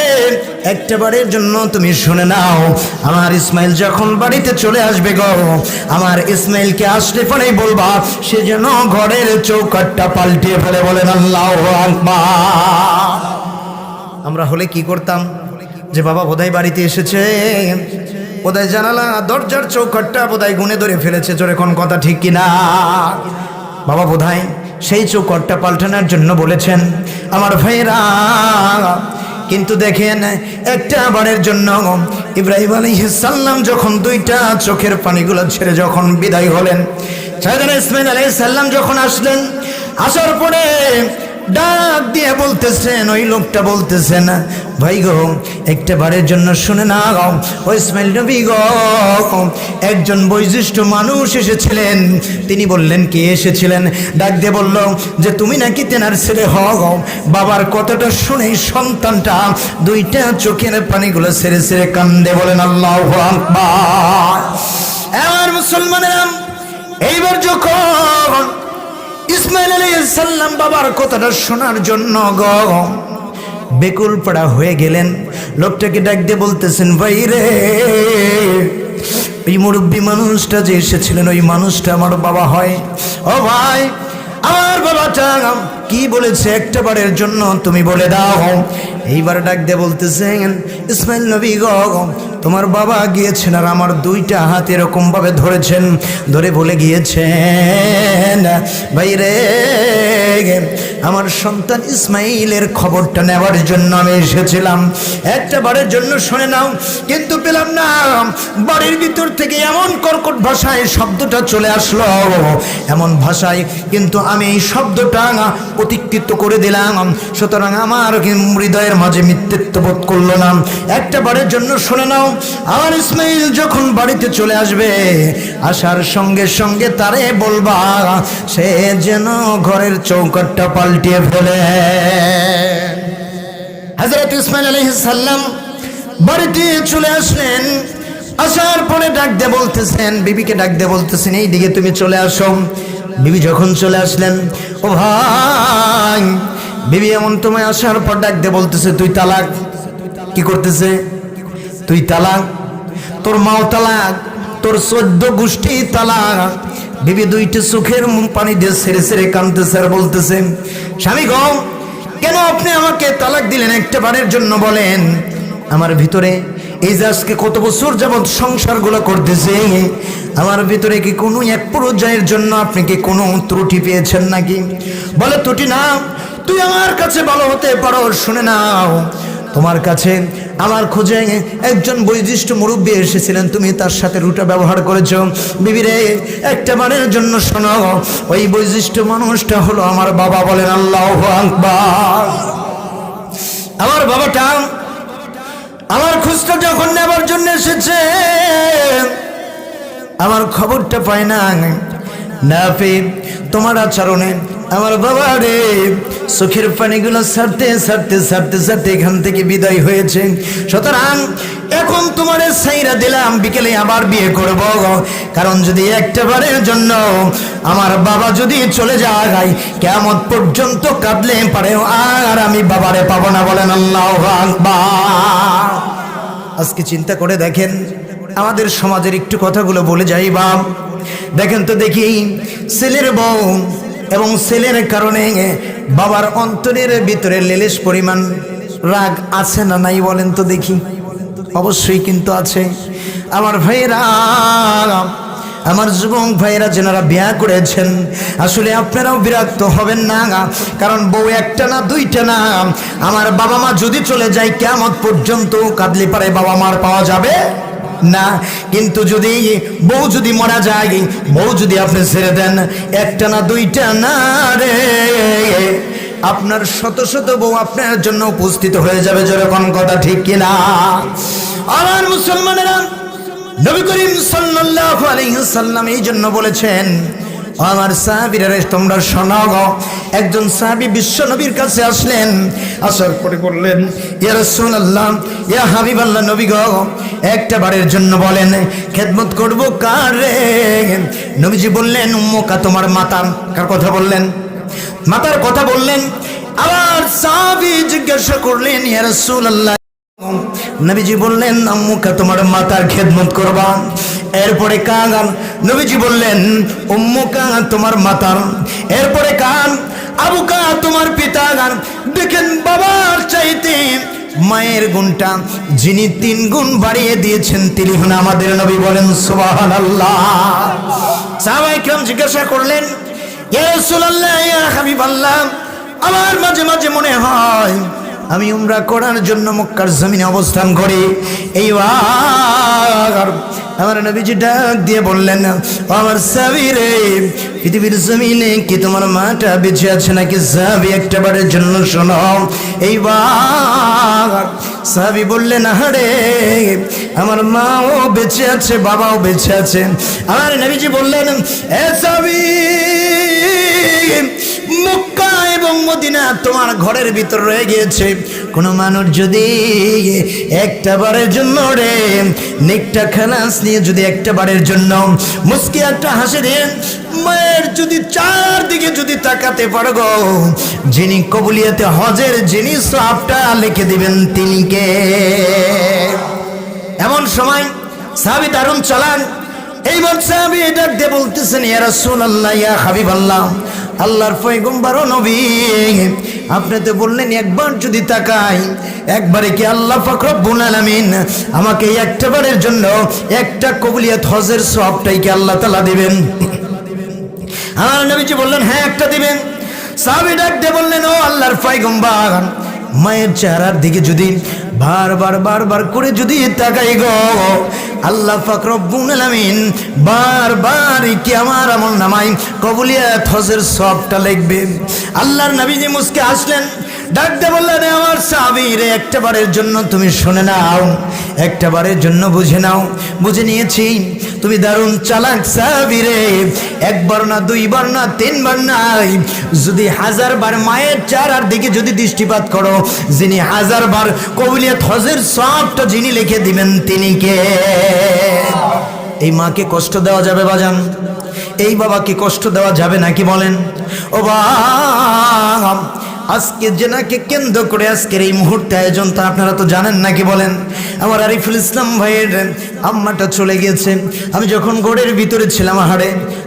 একটা বারের জন্য তুমি শুনে নাও, আমার ইসমাইল যখন বাড়িতে চলে আসবে গো, আমার ইসমাইলকে আসলে পরেই বলবা সে যেন ঘরের চৌকাটটা পাল্টিয়ে ফেলে। বলেন আল্লাহু আকবার। আমরা হলে কি করতাম, যে বাবা বোধহয় বাড়িতে এসেছে, বোধহয় জানালা দরজার চৌকাটটা বোধহয় গুনে ধরে ফেলেছে, জোরে কোন কথা ঠিক কিনা, বাবা বোধহয় সেই চৌকাটটা পাল্টানোর জন্য বলেছেন। আমার ভাইরা, কিন্তু দেখেন একটা বারের জন্য ইব্রাহিম আলাইহিস সালাম যখন দুইটা চোখের পানিগুলো ছেড়ে যখন বিদায় হলেন, সাইয়েদনা ইসমাইল আলাইহিস সালাম যখন আসলেন, আসার পরে ডাক দিয়ে বলতেছেন, ওই লোকটা বলতেছেন, ভাই গো একটা বারের জন্য শুনে না গো, ও ইসমাইল নবী গো, একজন বৈশিষ্ট্য মানুষ এসেছিলেন। তিনি বললেন কে এসেছিলেন? ডাক দিয়ে বলল যে তুমি নাকি তেনার ছেলে হও। বাবার কথাটা শুনেই সন্তানটা দুইটা চোখের পানিগুলো ছেড়ে ছেড়ে কান্দে। বলেন আল্লাহু আকবার। আমার মুসলমানেরা, এইবার যখন ইসমাইল আলাইহিস সালাম বাবার কথাটা শোনার জন্য গো বেকুল পড়া হয়ে গেলেন, লোকটাকে ডাক দিয়ে বলতেছেন, ভাই রে, এই মুরব্বী মানুষটা যে এসেছিলেন ওই মানুষটা আমার বাবা হয়। ও ভাই, আমার বাবাটা কি বলেছে একটা বারের জন্য তুমি বলে দাও। এইবার ডাক দিয়ে বলতেছেন, ইসমাইল নবী গো, তোমার বাবা গিয়েছেন আর আমার দুইটা হাত এরকম ভাবে ধরেছেন, ধরে বলে গিয়েছেন, ভাই রে, আমার সন্তান ইসমাইলের খবরটা নেওয়ার জন্য আমি এসেছিলাম, একটা বারের জন্য শুনে নাও। কিন্তু পেলাম না, বাড়ির ভিতর থেকে এমন কর্কট ভাষায় শব্দটা চলে আসলো, এমন ভাষায়, কিন্তু আমি এই শব্দটা অতিক্রিত করে দিলাম, সুতরাং আমার হৃদয়ের মাঝে মিথ্যেত্ব বোধ করলো না। একটা বারের জন্য শুনে নাও, আমার ইসমাইল যখন বাড়িতে চলে আসবে, আসার সঙ্গে সঙ্গে তারে বলবা সে যেন ঘরের চৌকাটটা পাল্টিয়ে ফেলে। হযরত ইসমাইল আলাইহিস সালাম বাড়িতে চলে আসলেন, আসার পরে ডাক দিয়ে বলতেছেন, বিবিকে ডাক দিয়ে বলতেছেন, এই দিকে তুমি চলে আসো। বিবি যখন চলে আসলেন, ও ভাই, বিবি এমন তোমায় আসার পর ডাক দিয়ে বলতেছে, তুই তালাক। কি করতেছে? তুই তালাক, তোর মাও তালাক, তোর 14 গোষ্ঠী তালাক। বিবি দুইটা চোখের পানি দিয়ে ছেড়ে ছেড়ে কাঁদতেছে আর বলতেছে, স্বামী গো, কেন আপনি আমাকে তালাক দিলেন একটা বারের জন্য বলেন। আমার ভিতরে এই যে আজকে কত বছর যাবৎ সংসারগুলো করতেছে, আমার ভিতরে কি কোনো এক পর্যায়ের জন্য আপনি কি কোনো ত্রুটি পেয়েছেন নাকি? বলে, ত্রুটি না, তুই আমার কাছে ভালো হতে পারো। শুনে নাও, তোমার কাছে আমার খোঁজে একজন বৈশিষ্ট্য মুরব্বী এসেছিলেন, তুমি তার সাথে রুটা ব্যবহার করেছ। বিবিরে, একটা বারের জন্য শোনো, ওই বৈশিষ্ট্য মানুষটা হলো আমার বাবা। বলেন আল্লাহু আকবার। আমার বাবাটা আমার খোঁজটা যখন নেবার জন্য এসেছে, আমার খবরটা পায় না পেয়ে তোমার আচরণে আমার বাবা রে চোখের পানিগুলো ছাড়তে ছাড়তে ছাড়তে ছাড়তে এখান থেকে বিদায় হয়েছে। সুতরাং এখন তোমার সাইরা দিলাম, বিকেলে আবার বিয়ে করব, কারণ যদি একটা বারের জন্য আমার বাবা যদি চলে যায়, কিয়ামত পর্যন্ত কাঁদলে পারে আর আমি বাবারে পাবো না। বলেন আল্লাহু আকবার। আজকে চিন্তা করে দেখেন, আমাদের সমাজের একটু কথাগুলো বলে যাই বাপ। দেখেন তো দেখি, ছেলের বউ এবং ছেলের কারণে বাবার অন্তরের ভিতরে লেলেশ পরিমাণ রাগ আছে না নাই বলেন তো দেখি? অবশ্যই কিন্তু আছে। আমার ভাইরা, আমার যুবক ভাইরা যারা বিয়া করেছেন, আসলে আপনারাও বিরক্ত হবেন না, কারণ বউ একটা না দুইটা না। আমার বাবা মা যদি চলে যায়, কিয়ামত পর্যন্ত কাঁদলে পারে বাবা মার পাওয়া যাবে না। কিন্তু যদি বউ যদি মারা যায়, বউ যদি আপনি ছেড়ে দেন, একটা না দুইটা না রে, আপনার শত শত বউ আপনার জন্য উপস্থিত হয়ে যাবে, যেরকম কথা ঠিক কিনা? আমার মুসলমানেরা, নবী করিম সাল্লাল্লাহু আলাইহি সাল্লাম এই জন্য বলেছেন, আমার সাহাবীরা তোমরা শোনো গো। একজন সাহাবী বিশ্ব নবীর কাছে আসলেন, আসার পরে বললেন, ইয়া রাসূলুল্লাহ, ইয়া হাবিবাল্লাহ, নবী গো, একটা বারের জন্য বলেন খেদমত করব কার রে? নবীজি বললেন, উম্মুকা, তোমার মাতা। কার কথা বললেন? মাতার কথা বললেন। আবার সাহাবী জিজ্ঞাসা করলেন, ইয়া রাসূলুল্লাহ, নবীজি বললেন, আম্মুকা, তোমার মাতার খেদমত করবা। এরপরে কান? নবীজি বললেন, উম্মুকা, তোমার মাতার। এরপরে কান? আবুকা, তোমার পিতা। গান দেখেন, বাবার চাইতে মায়ের গুণটা যিনি 3 গুণ বাড়িয়ে দিয়েছেন তিনি হন আমাদের নবী। বলেন সুবহানাল্লাহ। সাহাবায়ে কিরাম জিজ্ঞাসা করলেন, ইয়া রাসূলুল্লাহ, ইয়া হাবিবাল্লাহ, আমার মাঝে মাঝে মনে হয় আমি উমরা করার জন্য মক্কার জমিনে অবস্থান করি। এইবার আমার নবীজি ডাক দিয়ে বললেন, আমার সাহাবী রে, পৃথিবীর জমিনে কি তোমার মাটা বেঁচে আছে নাকি? সাহাবী একটা বারের জন্য শোনো। এইবার সাহাবী বললেন, আরে আমার মাও বেঁচে আছে, বাবাও বেঁচে আছে। আমার নবীজি বললেন, এ সাহাবী, মক্কা এবং মদিনা তোমার ঘরের ভিতর রয়ে গিয়েছে। কোন মানুষ যদি একটা বারের জন্য রে নেকটা খালাস নিয়ে যদি একটা বারের জন্য মুস্কি একটা হাসি দিয়ে মায়ের যদি চারদিকে যদি তাকাতে পারো গো, যিনি কবুলিয়াতে হজের যিনি সওয়াবটা লিখে দিবেন তিনি কে? এমন সময় সাহাবী দারুণ চালান। এইবার সাহাবী ডাক দিয়ে বলতেছেন, ইয়া রাসূলুল্লাহ, ইয়া হাবিবাল্লাহ, আল্লাহর পয়গম্বর ও নবী, আপনি তো বললেন একবার যদি তাকাই, একবারে কি আল্লাহ পাক রব্বুল আলামিন আমাকে একটা বারের জন্য একটা কবুলিয়াত হজের সওয়াবটাই কি আল্লাহ তাআলা দিবেন? আমার নবীজি বললেন, হ্যাঁ, একটা দিবেন। সাহাবী ডাক দিয়ে বললেন, ও আল্লাহর পয়গম্বর, মায়ের চেহারার দিকে যদি বারবার করে যদি তাকাই গো, আল্লাহ পাক রব্বুল আলামিন বারবার কি আমার আমল নামায় কবুলিয়াত হজের সওয়াবটা লিখবে। আল্লাহর নবীজি মুস্কে আসলেন, ডাক দিয়ে বললেন, আমার সাহাবী রে, একটা বারের জন্য তুমি শুনে নাও, একটা বারের জন্য বুঝে নাও। বুঝে নিয়েছি, তুমি দারুণ চালাক সাহাবী রে। একবার না, দুইবার না, 3 বার নাই, যদি 1000 বার মায়ের চেহারার দিকে যদি দৃষ্টিপাত করো, যিনি 1000 বার কবুলিয়াত হজের সওয়াবটা যিনি লিখে দিবেন তিনি কে? এই মাকে কষ্ট দেওয়া যাবে বাজান? এই বাবাকে কষ্ট দেওয়া যাবে নাকি বলেন? ও বাবা, আজকে জেনাকে কেন্দ্র করে আজকের এই মুহূর্তে আয়োজন তা আপনারা তো জানেন নাকি বলেন? আমার আরিফুল ইসলাম ভাইয়ের আম্মাটা চলে গেছে। আমি যখন ঘরের ভিতরে ছিলাম,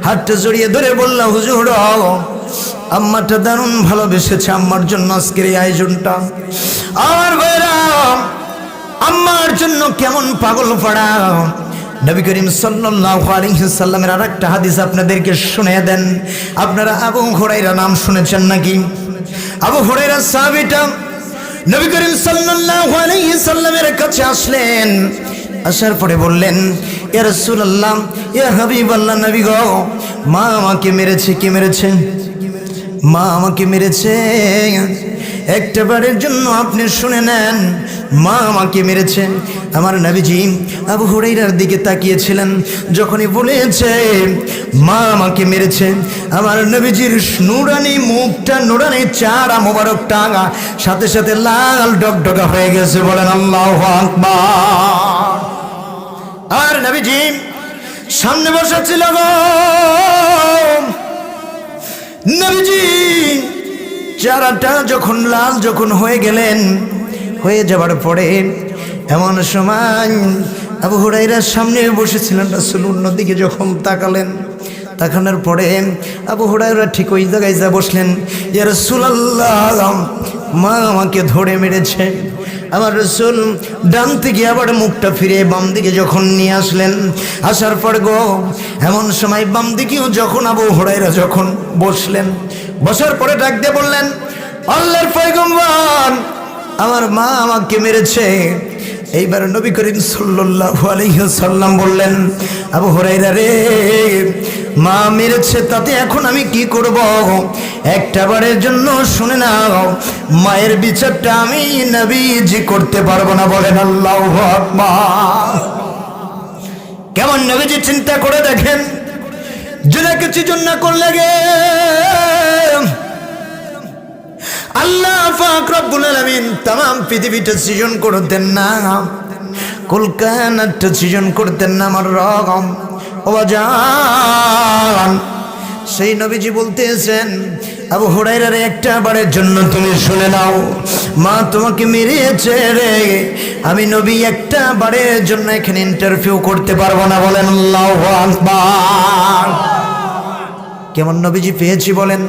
হাতটা জড়িয়ে ধরে বললাম, হুজুর, আম্মাটা দারুণ ভালোবেসেছে, আম্মার জন্য আজকের এই আয়োজনটা। আমার ভাইরা, আম্মার জন্য কেমন পাগল পাড়া। নবী করিম সাল্লাল্লাহু আলাইহি সাল্লামের আরেকটা হাদিস আপনাদেরকে শুনিয়ে দেন। আপনারা আবু হুরায়রা নাম শুনেছেন নাকি? আবু হুরায়রা সাহাবীটা নবী করিম সাল্লাল্লাহু আলাইহি সাল্লামের কাছে আসলেন। আসার পরে বললেন, ইয়া রাসূলুল্লাহ, ইয়া হাবিবাল্লাহ, নবী গো, মা আমাকে মেরেছে। কি মেরেছে? মা আমাকে মেরেছে। একটা বারের জন্য আপনি শুনে নেন, মা আমাকে মেরেছে। আমার নবীজি আবু হুরায়রার দিকে তাকিয়েছিলেন। যখনই বলেছে মা আমাকে মেরেছে, আমার নবীজির নুরানি মুখটা, নুরানি চেহারা মোবারকটা সাথে সাথে লাল ডগডগা হয়ে গেছে। বলেন আল্লাহু আকবার। আর নবীজি সামনে বসা ছিল গো। নবীজি চেহারাটা যখন লাল যখন হয়ে গেলেন, হয়ে যাবার পরে এমন সময় আবু হুরায়রার সামনে বসেছিলেন রাসূল অন্যদিকে যখন তাকালেন, তাকানোর পরে আবু হুরায়রা ঠিক ওই জায়গায় যা বসলেন। ইয়া রাসূলুল্লাহ, মা আমাকে ধরে মেরেছে। আমার রাসূল ডান থেকে আবার মুখটা ফিরে বাম দিকে যখন নিয়ে আসলেন, আসার পর গো এমন সময় বাম দিকেও যখন আবু হুরায়রা যখন বসলেন, বসার পরে ডাক দিয়ে বললেন, আল্লাহর পয়গম্বর, আমার মা আমাকে মেরেছে। এইবার নবী করিম সাল্লাল্লাহু আলাইহি ওয়াসাল্লাম বললেন, আবু হুরায়রা রে, মা মেরেছে তাতে এখন আমি কি করব? একটা বারের জন্য শুনে নাও, মায়ের বিচারটা আমি নবীজি করতে পারবো না। বলেন আল্লাহু আকবার। কেমন নবীজি চিন্তা করে দেখেন, জিনা কিছু জন্য করলে গে আল্লাহ পাক রব্বুল আলামিন तमाम পৃথিবীটা সৃজন করতেন না, কলকাতাটা সৃজন করতেন না আমার রকম ও জান। সেই নবীজি বলতেছেন, আবু হুরায়রার একটা বারের জন্য তুমি শুনে নাও, মা তোমাকে মেরেছে রে, আমি নবী একটা বারের জন্য এখানে ইন্টারভিউ করতে পারবো না। বলেন আল্লাহু আকবার। কেমন নবীজি পেয়েছি বলেন।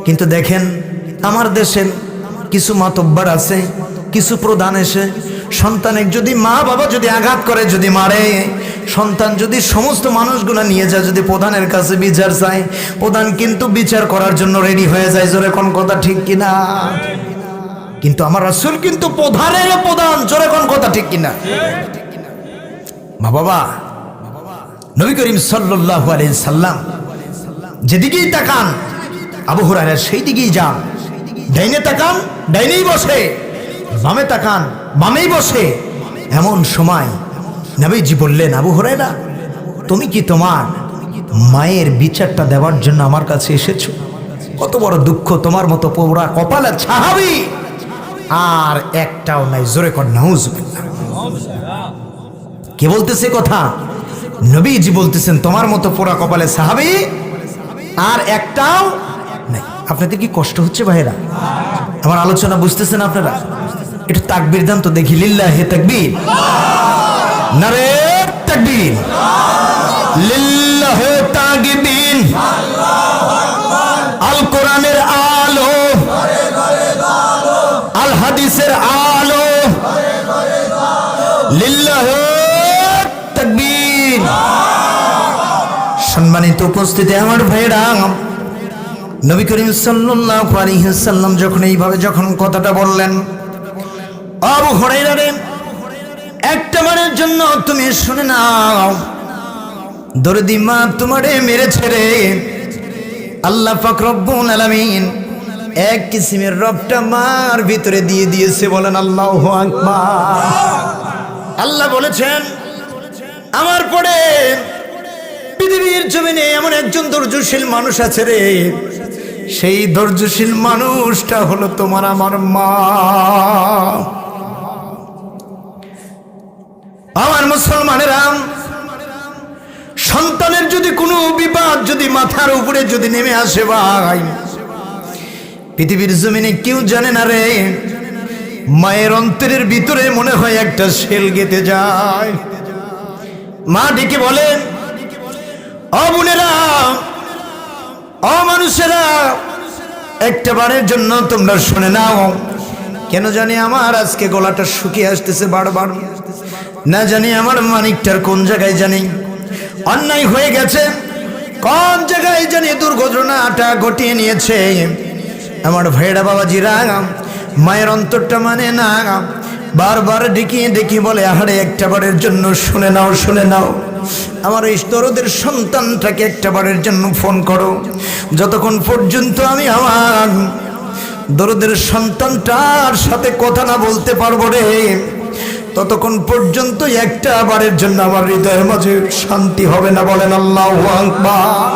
কিন্তু দেখেন আমার দেশের কিছু মাতব্বর আছে, কিছু প্রধান এসে সন্তানের যদি মা বাবা যদি আঘাত করে, যদি মারে, সন্তান যদি সমস্ত মানুষগুলো নিয়ে যায়, যদি প্রধানের কাছে বিচার চায়, প্রধান কিন্তু বিচার করার জন্য রেডি হয়ে যায়। জোরে কোন কথা ঠিক কিনা? কিন্তু আমার রাসূল কিন্তু প্রধানের প্রধান। জোরে কোন কথা ঠিক কিনা? মা বাবা নবী করিম সাল্লাল্লাহু আলাইহি সাল্লাম যেদিকেই তাকান আবু হুরায়রা সেই দিকেই যান। ডাইনে তাকান ডাইনেই বসে, বামে তাকান বামেই বসে। এমন সময় নবীজি বললেন, আবু হুরায়রা তুমি কি তোমার মায়ের বিচারটা দেওয়ার জন্য আমার কাছে এসেছো? কত বড় দুঃখ, তোমার মতো পোড়া কপালে সাহাবী আর একটাও নাই। জোরে কর নাউজুবিল্লাহ। কে বলতেছে কথা? নবীজি বলতেছেন, তোমার মতো পোড়া কপালে সাহাবী আর একটাও নাই। আপনাদের কি কষ্ট হচ্ছে ভাইরা? আমার আলোচনা বুঝতেছেন আপনারা? একটু তাকবীর দেন তো দেখি। লিল্লাহি তাকবীর, নারে তাকবীর, লিল্লাহি তাকবীর। আল কোরআনের আলো, আল হাদিসের আলো, লিল্লাহি তাকবীর। সম্মানিত উপস্থিতি আমার ভাইরা, নবী করিম সাল্লাল্লাহু আলাইহি ওয়াসাল্লাম যখন এইভাবে যখন কথাটা বললেন, আবু হুরায়রা রে, একটা বারের জন্য তুমি শুনে নাও, দরদি মা তোমারে মেরেছে রে। আল্লাহ পাক রব্বুল আলামিন এক কিসিমের রবটা মার ভিতরে দিয়ে দিয়েছে। বলেন আল্লাহু আকবার। আল্লাহ বলেছেন, আমার পরে পৃথিবীর জমিনে এমন একজন ধৈর্যশীল মানুষ আছে রে, সেই ধৈর্যশীল মানুষটা হলো তোমার আমার মা। আমার মুসলমানেরা, সন্তানের যদি কোনো বিপদ যদি মাথার উপরে যদি নেমে আসে ভাই, পৃথিবীর জমিনে কেউ জানে না রে, মায়ের অন্তরের ভিতরে মনে হয় একটা শেল গেঁথে যায়। মা ডেকে বলেন, ও বোনেরা, ও মানুষেরা, একটা বারের জন্য তোমরা শুনে নাও। কেন জানি আমার আজকে গলাটা শুকিয়ে আসতেছে বারবার। না জানি আমার মানিকটার কোন জায়গায় জানি অন্যায় হয়ে গেছে, কোন জায়গায় জানি দুর্ঘটনাটা ঘটিয়ে নিয়েছে। আমার ভাইরা বাবাজিরা, মায়ের অন্তরটা মানে না, বারবার ডেকে ডেকে বলে, আহারে একটা বারের জন্য শুনে নাও, শুনে নাও। আমার এই দরদের সন্তানটাকে একটা বারের জন্য ফোন করো। যতক্ষণ পর্যন্ত আমি আমার দরদের সন্তানটার সাথে কথা না বলতে পারবো রে, ততক্ষণ পর্যন্ত একটা বারের জন্য আমার হৃদয়ের মাঝে শান্তি হবে না। বলেন আল্লাহু আকবার।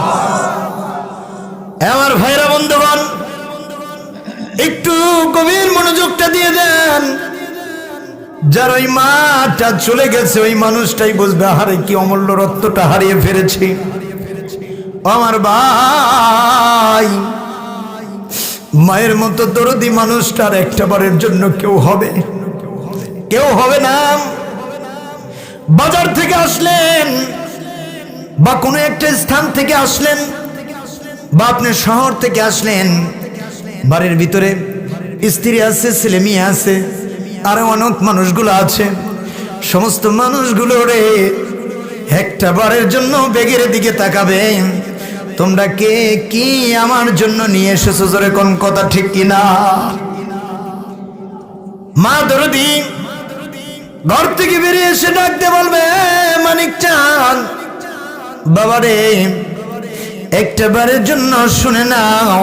আমার ভাইরা বন্ধুগণ, একটু গভীর মনোযোগটা দিয়ে দেন। যার ওই মাটা চলে গেছে, ওই মানুষটাই বুঝবে আহারে কি অমূল্য রত্নটা হারিয়ে ফেলেছি। আমার ভাই, মায়ের মতো দরদি মানুষটার একটা বারের জন্য কেউ হবে? কেউ হবে না। বাজার থেকে আসলেন বা কোনো একটা স্থান থেকে আসলেন বা আপনি শহর থেকে আসলেন, বাড়ির ভিতরে স্ত্রী আছে, ছেলে মেয়ে আছে, আরো অনেক মানুষগুলো আছে। সমস্ত মানুষগুলো রে একটা বারের জন্য বেগের দিকে তাকাবে, তোমরা কে কি আমার জন্য নিয়ে এসেছো? জোরে কোন কথা ঠিক কিনা? মা দরদি ঘর থেকে বেরিয়ে এসে ডাক দিয়ে বলবে, মানিক চাঁদ বাবারে, একটা বারের জন্য শুনে নাও।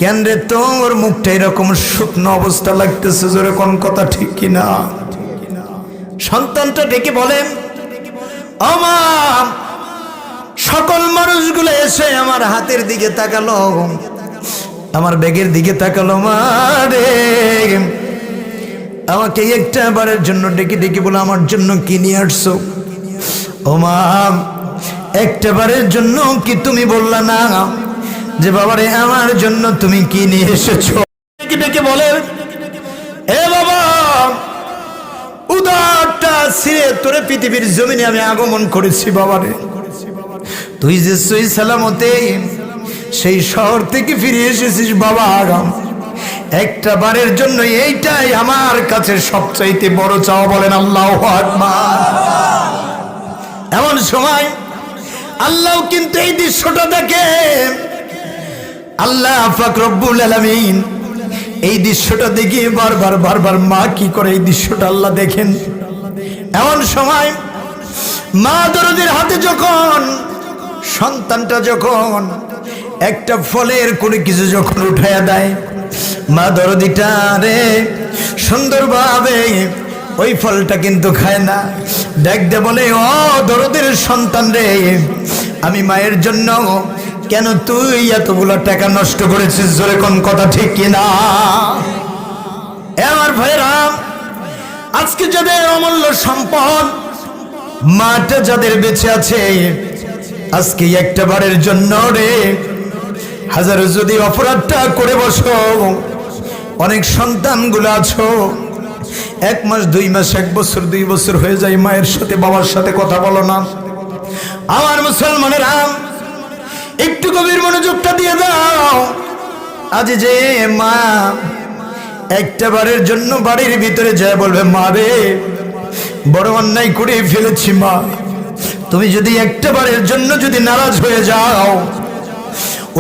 কেন রে তোর মুখটা এরকম শুকনো অবস্থা লাগতেছে? জোরে কোন কথা ঠিক কিনা? সন্তানটা ডেকে বলেন, ও মা, সকল মানুষগুলো এসে আমার হাতের দিকে তাকালো, আমার ব্যাগের দিকে তাকালো। মা রে, আমাকে একটা বারের জন্য ডেকে ডেকে বলে আমার জন্য কি নিয়ে আসছো? ও মা, একটা বারের জন্য কি তুমি বললা না যে বাবারে আমার জন্য তুমি কি নিয়ে এসেছো? ডেকে ডেকে বলে, এ বাবা, উদারটা ছিঁড়ে তোরে পৃথিবীর জমিনে আমি আগমন করেছি। বাবারে, তুই যে সই সালামতে সেই শহর থেকে ফিরে এসেছিস বাবা, একটা বারের জন্য এইটাই আমার কাছে সবচাইতে বড় চাওয়া। বলেন আল্লাহু আকবার। এমন সময় আল্লাহ কিন্তু এই দৃশ্যটা দেখে। আল্লাহ পাক রব্বুল আলামিন এই দৃশ্যটা দেখে বারবার বারবার মা কি করে এই দৃশ্যটা আল্লাহ দেখেন। এমন সময় মা দরদির হাতে যখন সন্তানটা যখন একটা ফলের কোনো কিছু যখন উঠাইয়া দেয়, মা দরদিটা রে সুন্দরভাবে ওই ফলটা কিন্তু খায় না। দেখতে বলে, ও দরদের সন্তান রে, আমি মায়ের জন্য কেন তুই এতগুলো টাকা নষ্ট করেছিস? জোরে কোন কথা ঠিক কিনা? আমার ভাইরা, আজকে যাদের অমূল্য সম্পদ মাটা যাদের বেঁচে আছে, আজকে একটা বারের জন্য রে হাজার যদি অপরাধটা করে বসো, অনেক সন্তানগুলো আছো 1 মাস 2 মাস 1 বছর 2 বছর হয়ে যায় মায়ের সাথে বাবার সাথে কথা বলো না। আমার মুসলমানেরা, একটু গভীর মনোযোগটা দিয়ে দাও। আজ যে মা একটা বারের জন্য বাড়ির ভিতরে যায় বলবে, মা রে, বড় অন্যায় করে ফেলেছি মা, তুমি যদি একটা বারের জন্য যদি নারাজ হয়ে যাও,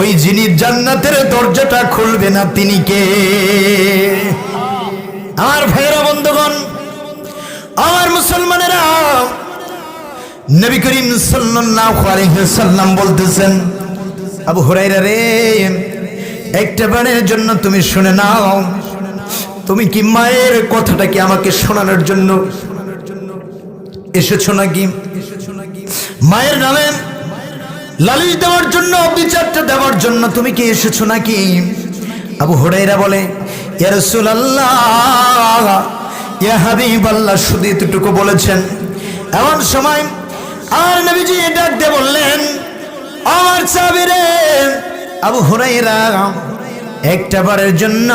ওই যিনি জান্নাতের দরজাটা খুলবে না তিনি কে? আমার ভাইয়েরা, বন্ধুগণ, আমার মুসলমানেরা, নবী করিম সাল্লাল্লাহু আলাইহি ওয়াসাল্লাম বলতেছেন, আবু হুরায়রা রে, একটা বারের জন্য তুমি শুনে নাও। তুমি কি মায়ের কথাটা কি আমাকে শোনানোর জন্য এসেছো নাকি? মায়ের নামে লালিশ দেওয়ার জন্য, বিচারটা দেওয়ার জন্য তুমি কি এসেছো নাকি? আবু হুরায়রা বলে, ইয়া রাসূলুল্লাহ, ইয়া হাবিবাল্লাহ, শুধু এতটুকু বলেছেন। এমন সময় আর নবীজি ডাক দিয়ে বললেন, আমার সাহাবী রে আবু হুরায়রা, একটা বারের জন্য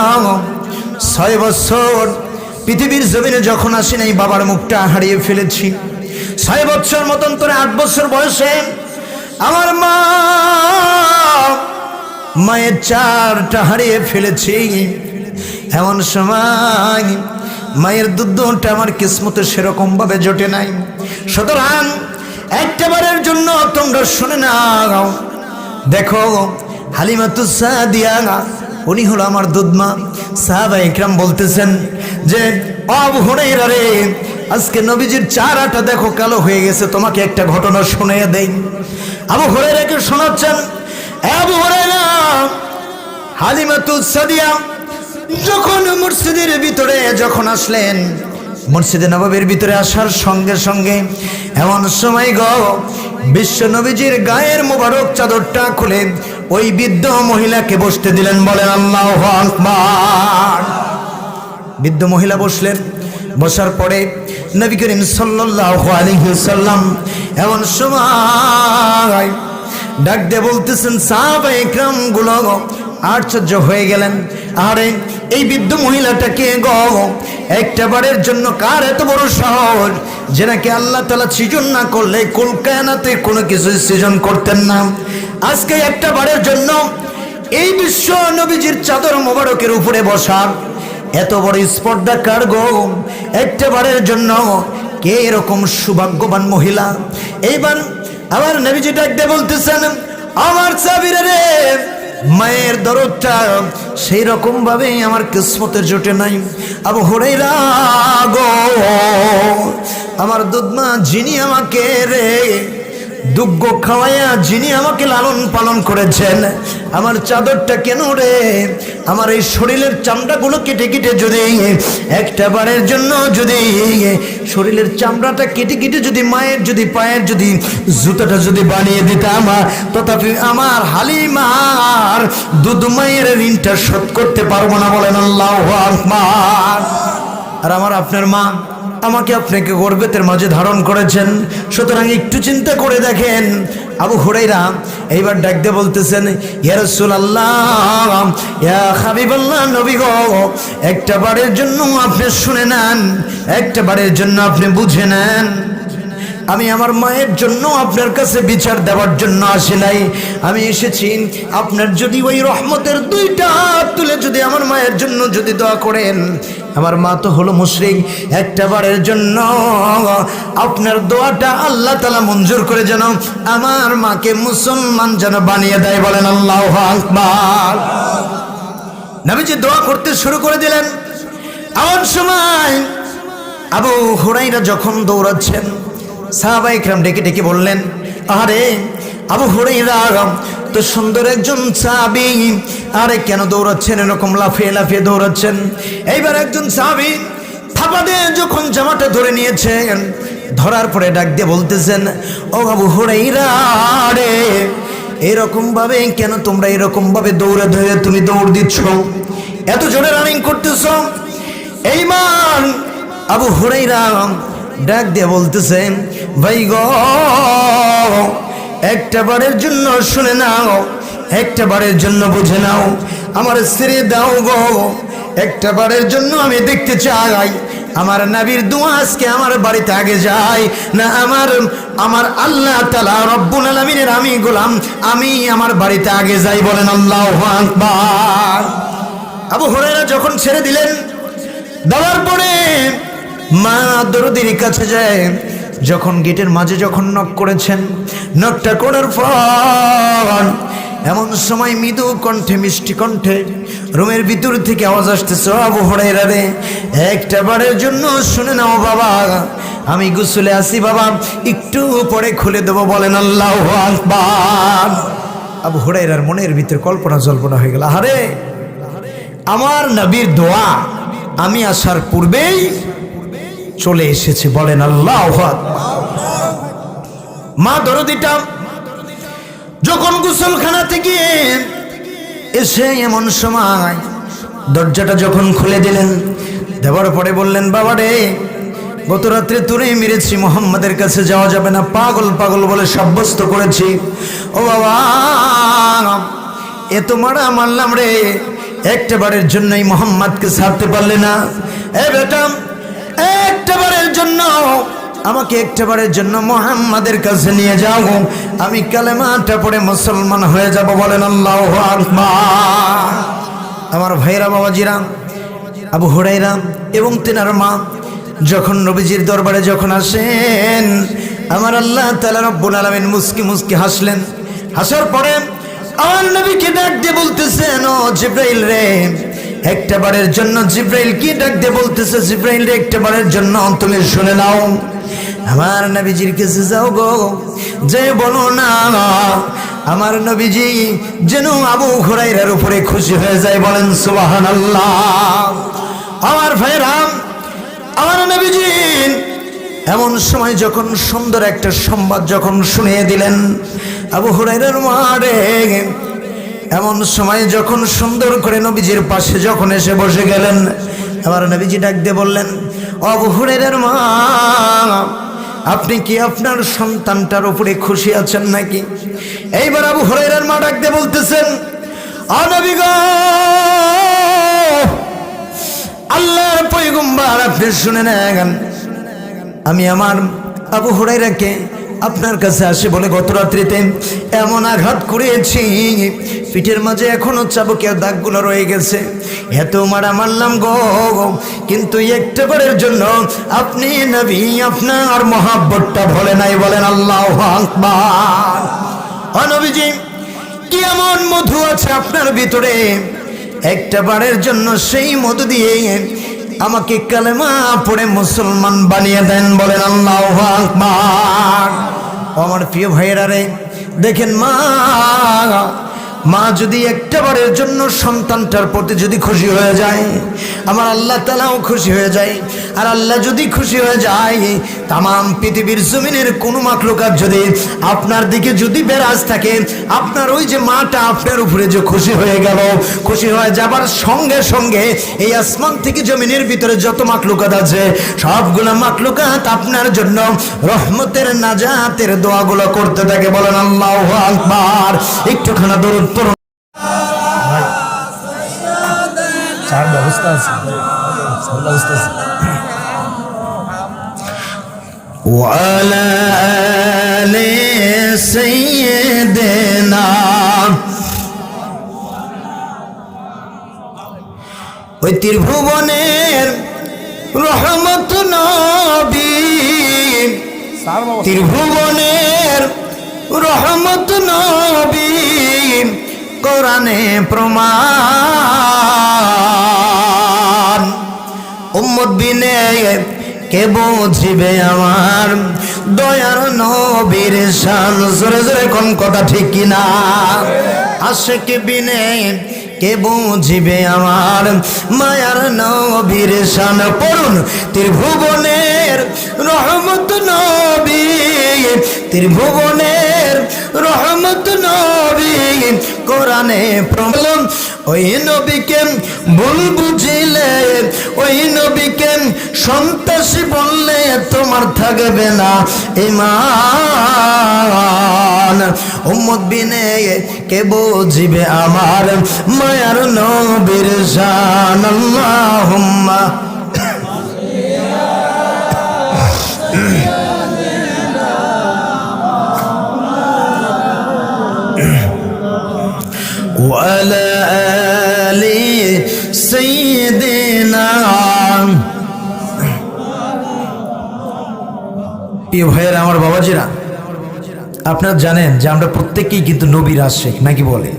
6 বছর পৃথিবীর জমিনে যখন আসি নাই, বাবার মুখটা হারিয়ে ফেলেছি। 6 বছর মতন তোরে 8 বছর বয়সে আমার মায়ের চারটা হারিয়ে ফেলেছি। এমন সময় মায়ের দুধটা আমার কিসমতে সেরকম ভাবে জোটে নাই। সুতরাং একটা বারের জন্য তোমরা শুনে নাও। দেখো, হালিমাতুস সাদিয়া উনি হলো আমার দুধমা। সাহাবায়ে ইকরাম বলতেছেন যে, আবু হুরায়রা রে, আজকে নবীজির চেহারাটা দেখো কালো হয়ে গেছে, তোমাকে একটা ঘটনা শুনিয়ে দেই। আবু হুরায়রাকে শোনাচ্ছেন, আবু হুরায়রা, হালিমাতুস সাদিয়া যখন মসজিদের ভিতরে যখন আসলেন, মসজিদে নববীর ভিতরে আসার সঙ্গে সঙ্গে এমন সময় বিশ্ব নবীজির গায়ের মোবারক চাদরটা খুলে ওই বৃদ্ধ মহিলাকে বসতে দিলেন। বলেন আল্লাহু আকবার। বৃদ্ধ মহিলা বসলেন। বসার পরে নবী করিম সাল্লাল্লাহু আলাইহি ওয়াসাল্লাম এমন সময় ডাক দিয়ে বলতেছেন, সাহাবায়ে ইকরাম গুলো আশ্চর্য হয়ে গেলেন। আরে এই বৃদ্ধ মহিলাটাকে একটা বারের জন্য কার এত বড় সাহস যে নাকি আল্লাহ তাআলা সৃজন না করলে কুল কায়নাতে কোনো কিছু সৃজন করতেন না। আজকে একটা বারের জন্য এই বিশ্ব নবীজির চাদর মোবারকের উপরে বসা এত বড় স্পর্ধা কার গো? একটা বারের জন্য কে এরকম সৌভাগ্যবান মহিলা? এইবার আমার নবীজি ডাক দিয়ে বলতেছেন, আমার সাহাবীরা রে, মায়ের দরদটা সেই রকম ভাবে আমার কিসমতে জোটে নাই। আবু হুরায়রা গো, আমার দুধমা যিনি আমাকে রে দুগ্গ খাওয়াইয়া যিনি আমাকে লালন পালন করেছেন, আমার চাদরটা কেন রে, আমার এই শরীরের চামড়াগুলো কেটে কেটে যদি একটা বারের জন্য যদি শরীরের চামড়াটা কেটে কেটে যদি মায়ের যদি পায়ের যদি জুতাটা যদি বানিয়ে দিতাম, তথাপি আমার হালিমার দুধ মায়ের ঋণটা শোধ করতে পারবো না। বলেন আল্লাহু আকবার। আর আমার আপনার মা আমাকে আপনাকে গর্বেতের মাঝে ধারণ করেছেন, সুতরাং একটু চিন্তা করে দেখেন। আবু হুরায়রা এইবার ডাক দিয়ে বলতেছেন, ইয়া রাসূলুল্লাহ, ইয়া হাবিবাল্লাহ, নবী গো, একটা বারের জন্য আপনি শুনে নেন, একটা বারের জন্য আপনি বুঝে নেন। আমি আমার মায়ের জন্য আপনার কাছে বিচার দেওয়ার জন্য আসি নাই, আমি এসেছি আপনার যদি ওই রহমতের দুইটা হাত তুলে যদি আমার মায়ের জন্য যদি দোয়া করেন। আমার মা তো হলো মুশরিক, একটা বারের জন্য আপনার দোয়াটা আল্লাহ তাআলা মঞ্জুর করে যেন আমার মাকে মুসলমান যেন বানিয়ে দেয়। বলেন আল্লাহু আকবার। নবীজি দোয়া করতে শুরু করে দিলেন। এমন সময় আবু হুরায়রা যখন দৌড়াচ্ছেন, সাহাবায়ে কেরাম ডেকে ডেকে বললেন, আরে আবু হুরায়রা তো সুন্দর একজন সাহাবী, আরে কেন দৌড়াচ্ছেন, এরকম লাফিয়ে লাফিয়ে দৌড়াচ্ছেন? এইবার একজন সাহাবী থাপা দিয়ে যখন জামাটা ধরে নিয়েছেন, ধরার পরে ডাক দিয়ে বলতেছেন, ও আবু হুরায়রা রে, এরকম ভাবে কেন তোমরা এরকম ভাবে দৌড়ে ধরে তুমি দৌড় দিচ্ছ, এত জোরে রানিং করতেছ? এইবার আবু হুরায়রা ডাক দিয়ে বলতেছেন, ভাই গো, একটা বারের জন্য শুনে নাও, একটা বারের জন্য বুঝে নাও, আমার ছেড়ে দাও গো, একটা বারের জন্য আমি দেখতে চাই আমার নবীর দোয়া আজকে আমার বাড়িতে আগে যায় না আমার আল্লাহ তাআলা রব্বুল আলামিনের আমি গোলাম, আমি আমার বাড়িতে আগে যাই। বলেন আল্লাহু আকবার। আবু হুরায়রা যখন ছেড়ে দিলেন, দেওয়ার পরে মা দরদির কাছে যায়, যখন গেটের মাঝে যখন নক করেছেন, নকটা করার পর এমন সময় মৃদু কণ্ঠে মিষ্টি কণ্ঠে রুমের ভিতর থেকে আওয়াজ আসতেছে, আবু হুরায়রা রে, একটা বারের জন্য শুনে নাও বাবা, আমি গোসলে আসি বাবা, একটু পরে খুলে দেবো। বলেন আল্লাহু আকবার। আবু হুরায়রার মনের ভিতর কল্পনা জল্পনা হয়ে গেল, আরে আমার নবীর দোয়া আমি আসার পূর্বেই চলে এসেছে। বলেন আল্লাহু আকবার। মা দরদিটা যখন গোসলখানা থেকে এসে এমন সময় দরজাটা যখন খুলে দিলেন, দেওয়ার পরে বললেন, বাবা রে, গত রাত্রে তোরে মেরেছি, মুহাম্মাদের কাছে যাওয়া যাবে না, পাগল পাগল বলে সাব্যস্ত করেছি। ও বাবা, এত মারা মারলাম রে, একটা বারের জন্যই মুহাম্মাদকে ছাড়তে পারলে না। এ বেটা, একটা বারের জন্য আমাকে একটা বারের জন্য মুহাম্মাদের কাছে নিয়ে যাও, আমি কালেমাটা পড়ে মুসলমান হয়ে যাব। বলেন আল্লাহু আকবার। আমার ভাইরা বাবাজিরা, আবু হুরায়রা এবং তেনার মা যখন নবীজির দরবারে যখন আসেন, আমার আল্লাহ তাআলা রব্বুল আলামিন মুস্কি মুস্কি হাসলেন। হাসার পরে আমার নবীকে ডাক দিয়ে বলতেছেন, ও জিবরাইল রে, একটা বারের জন্য জিবরাইল কি ডাক দিয়ে বলতেছে, জিবরাইল রে, একটা বারের জন্য তুমি শুনে নাও, আমার নবীজির কাছে যাও গো, যে বলো না আমার নবীজি যেন আবু হুরায়রার উপরে খুশি হয়ে যায়। বলেন সুবহানাল্লাহ। আমার ভাইরা, আমার নবীজি এমন সময় যখন সুন্দর একটা সংবাদ যখন শুনিয়ে দিলেন, আবু হুরায়রার মারে এমন সময় যখন সুন্দর করে নবীজির পাশে যখন এসে বসে গেলেন, আমার নবীজি ডাক দিয়ে বললেন, ও আবু হুরায়রার মা, আপনি কি আপনার সন্তানটার উপরে খুশি আছেন নাকি? এইবার আবু হুরায়রার মা ডাক দিয়ে বলতেছেন, ও নবী গো, আল্লাহর পয়গম্বর, আপনি শুনে নেন, আমি আমার আবু হুরায়রাকে আপনার কাছে আসে বলে গত রাত্রিতে এমন আঘাত করেছি, পিঠের মাঝে এখনো চাবুকের দাগগুলো রয়ে গেছে, এত মারা মারলাম গো, কিন্তু একটা বারের জন্য আপনি নবী আপনার মহাব্বতটা ভুলে নাই। বলেন আল্লাহু আকবার। ও নবীজি, কি এমন মধু আছে আপনার ভিতরে, একটা বারের জন্য সেই মধু দিয়ে আমাকে কালেমা পড়ে মুসলমান বানিয়ে দেন, বলেন আল্লাহু আকবার। আমার প্রিয় ভাইয়েরা রে, দেখেন মা যদি একটা বারের জন্য সন্তানটার প্রতি যদি খুশি হয়ে যায়, আমার আল্লাহ তাআলাও খুশি হয়ে যায়। আর আল্লাহ যদি খুশি হয়ে যায়, তামাম পৃথিবীর জমিনের কোনো মাখলুকাত যদি আপনার দিকে যদি বেরাজ থাকে, আপনার ওই যে মাটা আপনার উপরে যে খুশি হয়ে গেল, খুশি হয়ে যাবার সঙ্গে সঙ্গে এই আসমান থেকে জমিনের ভিতরে যত মাখলুকাত আছে সবগুলো মাখলুকাত আপনার জন্য রহমতের নাজাতের দোয়াগুলো করতে থাকে, বলেন আল্লাহু আকবার। একটুখানা দরুদ পড়ুন। চার ব্যবস্থা আছে, চার ব্যবস্থা আছে। وعلى آل سيدنا, ওই ত্রিভুবনের রহমত নবী, ত্রিভুবনের রহমত নবী, কোরআনে প্রমাণ। উম্মত বিনে কে বুঝিবে আমার দয়ার নবীর শান, জোরে জোরে কোন কথা ঠিক কিনা। আশিক বিনে কে বুঝিবে আমার মায়ার নবীর শান। পড়ুন, ত্রিভুবনের রহমত নবী, ত্রিভুবনের রহমত নবী, কোরআনে প্রমাণ। ওই নবীকে ভুল বুঝিলে, ওই নবীকে সন্ত্রাসী বললে তোমার থাকবে না ঈমান। উম্মত বিনে কে বুঝিবে আমার মায়ার নবীর শান। আল্লাহুম্মা وعلى آل سيدنا। প্রিয় ভাইয়েরা, আমার বাবাজিরা, আপনারা জানেন যে আমরা প্রত্যেকেই কিন্তু নবীর আশিক, নাকি বলে?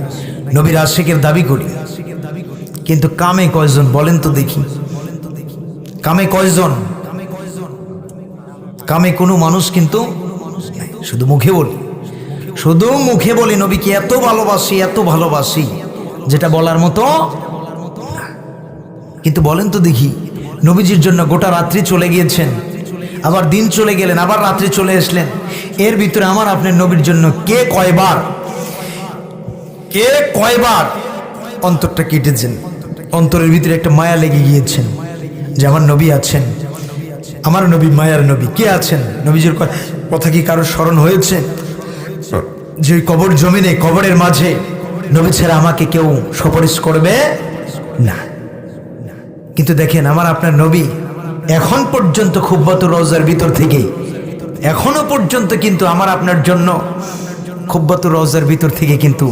নবীর আশিকের দাবি করি, কিন্তু কামে কয়জন বলেন তো দেখি? কামে কয়জন? কামে কোনো মানুষ কিন্তু শুধু মুখে বলি, শুধু মুখে বলি নবীকে এত ভালোবাসি, এত ভালোবাসি, যেটা বলার মতো না। কিন্তু বলেন তো দেখি, নবীজির জন্য গোটা রাত্রি চলে গিয়েছেন, আবার দিন চলে গেলেন, আবার রাত্রি চলে আসলেন, এর ভিতরে আমার আপনার নবীর জন্য কে কয়বার অন্তরটা কেটেছেন, অন্তরের ভিতরে একটা মায়া লেগে গিয়েছেন যে আমার নবী আছেন, আমার নবী মায়ার নবী। কে আছেন? নবীজির কথা কি কারো স্মরণ হয়েছে যে কবর জমিনে, কবরের মাঝে নবী ছাড়া আমাকে কেউ সুপারিশ করবে না? কিন্তু দেখেন, আমার আপনার নবী এখন পর্যন্ত খুব্বাতুর রওজার ভিতর থেকে এখনো পর্যন্ত কিন্তু আমার আপনার জন্য খুব্বাতুর রওজার ভিতর থেকে কিন্তু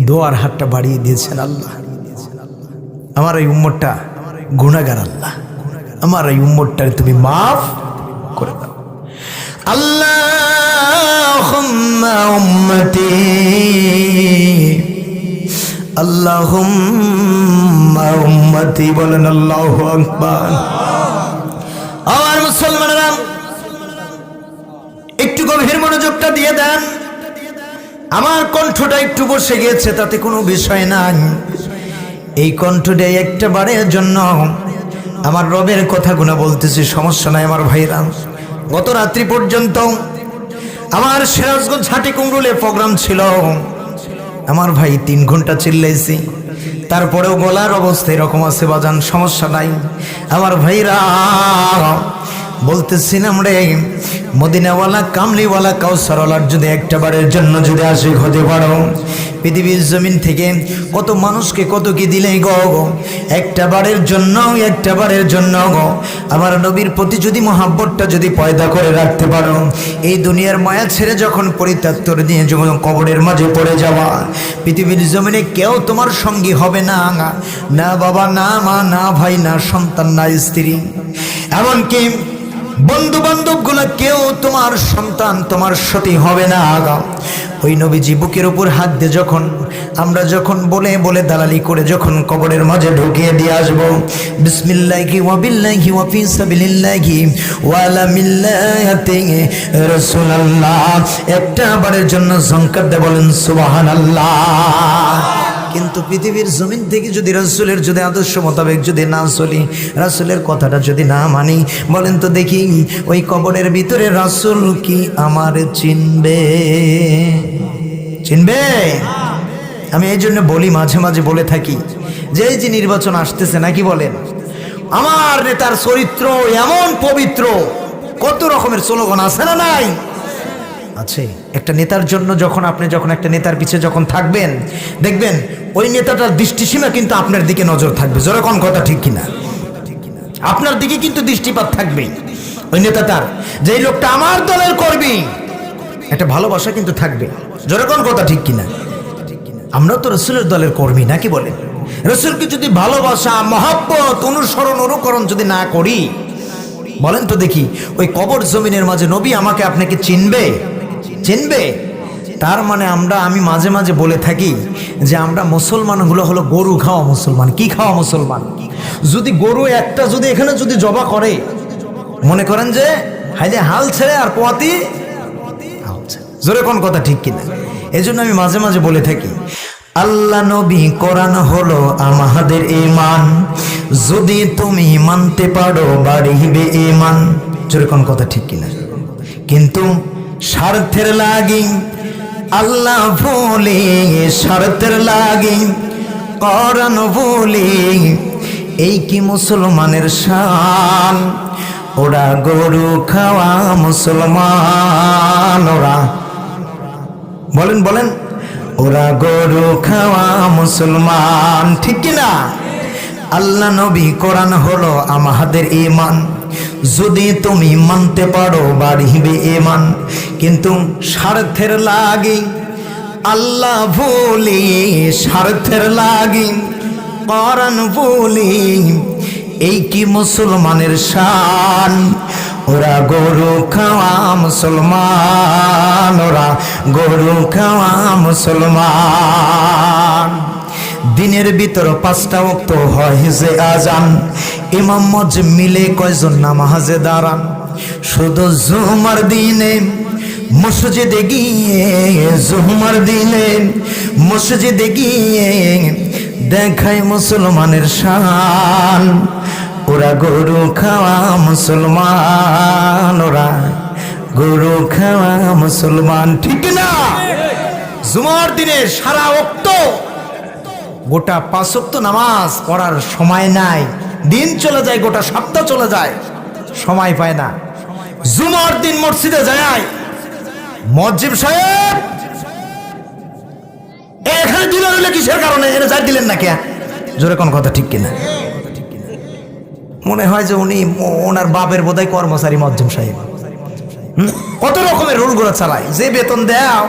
দোয়ার হাতটা বাড়িয়ে দিয়েছেন আল্লাহ। আমার এই উম্মতটা গুনাহগার আল্লাহ, আমার এই উম্মতটা তুমি মাফ করে দাও আল্লাহুম্মা উম্মতি, আল্লাহুম্মা উম্মতি, বলেন আল্লাহু আকবার। আমার মুসলমানেরা, একটু গভীর মনোযোগটা দিয়ে দেন। আমার কণ্ঠটা একটু বসে গিয়েছে, তাতে কোনো বিষয় নাই। এই কণ্ঠটা একটা বারের জন্য আমার রবের কথাগুলো বলতেছি, সমস্যা নাই আমার ভাইরা। গত রাত্রি পর্যন্ত আমার সিরাজগঞ্জ হাটি কুমরুলে প্রোগ্রাম ছিল, আমার ভাই 3 ঘন্টা চিল্লাইছি, তারপরেও গলার অবস্থা এরকম আছে বাজান, সমস্যা নাই আমার ভাইরা। বলতেছিলাম রে, মদিনাওয়ালা কামলিওয়ালা কাউসারওয়ালার যদি একটা বারের জন্য যদি আশিক হতে পারো, পৃথিবীর জমিন থেকে কত মানুষকে কত কি দিলেই গো, একটা বারের জন্য, একটা বারের জন্য গো আমার নবীর প্রতি যদি মহাব্বতটা যদি পয়দা করে রাখতে পারো, এই দুনিয়ার মায়া ছেড়ে যখন পরিত্যাক্ত নিয়ে যখন কবরের মাঝে পড়ে যাওয়া, পৃথিবীর জমিনে কেউ তোমার সঙ্গী হবে না, না বাবা, না মা, না ভাই, না সন্তান, না স্ত্রী, এমনকি বন্ধু বান্ধব গুলা কেউ তোমার সন্তান তোমার সতী হবে না। ওই নবীজি বুকের উপর হাত দিয়ে আমরা যখন বলে বলে দালালি করে যখন কবরের মাঝে ঢুকিয়ে দিয়ে আসবো, বিসমিল্লাহি ওয়া বিল্লাহি ওয়া ফি সাবিলিল্লাহি ওয়া আলা মিল্লাতি রাসূলুল্লাহ, একটা বারের জন্য ঝংকার দিয়ে বলেন সুবহানাল্লাহ। কিন্তু পৃথিবীর জমিন থেকে যদি রাসূলের যদি আদর্শ মোতাবেক যদি না চলি, রাসূলের কথাটা যদি না মানি, বলেন তো দেখি ওই কবরের ভিতরে রাসূল কি আমার চিনবে? চিনবে? আমি এই জন্য বলি, মাঝে মাঝে বলে থাকি যে এই যে নির্বাচন আসতেছে নাকি বলেন, আমার নেতার চরিত্র এমন পবিত্র, কত রকমের স্লোগান আছে না নাই? আছে। একটা নেতার জন্য যখন আপনি একটা নেতার পিছে যখন থাকবেন, দেখবেন ওই নেতাটার দৃষ্টিসীমা কিন্তু আপনার দিকে নজর থাকবে। জোরে কোন কথা ঠিক কিনা? আপনার দিকে কিন্তু দৃষ্টিপাত থাকবে ওই নেতাটার, যে লোকটা আমার দলের কর্মী, একটা ভালোবাসা কিন্তু থাকবে। জোরে কোন কথা ঠিক কিনা? আমরা তো রাসূলের দলের কর্মী নাকি বলেন? রাসূলকে যদি ভালোবাসা, মহব্বত, অনুসরণ, অনুকরণ যদি না করি, বলেন তো দেখি ওই কবর জমিনের মাঝে নবী আমাকে আপনাকে চিনবে? চিনবে? তার মানে আমি মাঝে মাঝে বলে থাকি যে আমরা মুসলমানগুলো হলো গরু খাওয়া মুসলমান। কি খাওয়া মুসলমান? যদি গরু একটা যদি এখানে যদি জবা করে, মনে করেন যে হাইলে হাল ছেড়ে আর পোয়াতি। জোরে কোন কথা ঠিক কিনা? এই জন্য আমি মাঝে মাঝে বলে থাকি, আল্লাহ নবী কোরআন হলো আমাদের ঈমান, যদি তুমি মানতে পারো বাড়িবে ঈমান। জোরে কোন কথা ঠিক কিনা? কিন্তু স্বার্থের লাগি আল্লাহ ভুলি, স্বার্থের লাগি কোরআন ভুলি, এই কি মুসলমানের শান? ওরা গরু খাওয়া মুসলমান, ওরা বলেন বলেন, ওরা গরু খাওয়া মুসলমান, ঠিক কিনা? আল্লাহ নবী কোরআন হলো আমাদের ঈমান, যদি তুমি মানতে পারো বাড়িবে ঈমান। কিন্তু স্বার্থের লাগি আল্লাহ ভুলি, স্বার্থের লাগি কোরআন ভুলি, এই কি মুসলমানের শান? ওরা গরু খাওয়া মুসলমান, ওরা গরু খাওয়া মুসলমান। দিনের ভিতর 5টা ওয়াক্ত হয় যে আজান, ইমাম মসজিদ মিলে কয়জন নামাজে দাঁড়ান? শুধু জুমার দিনে মসজিদে গিয়ে, জুমার দিনে মসজিদে গিয়ে দেখায় মুসলমানের শান। ওরা গরু খাওয়া মুসলমান, ওরা গরু খাওয়া মুসলমান, ঠিক না? জুমার দিনে সারা ওয়াক্ত গোটা 5 ওয়াক্ত নামাজ পড়ার সময় নাই, দিন চলে যায়, গোটা সপ্তাহ চলে যায়, সময় পায় না। জুমার দিন মসজিদে যায়, মুয়াজ্জিম সাহেব এখানে দিলেন হইলে কিসের কারণে? এখানে যাই দিলেন না কে? জোরে কোন কথা ঠিক কিনা? মনে হয় যে উনি ওনার বাপের বোধহয় কর্মচারী মুয়াজ্জিম সাহেব। কত রকমের রুলগুলো চালায়, যে বেতন দেও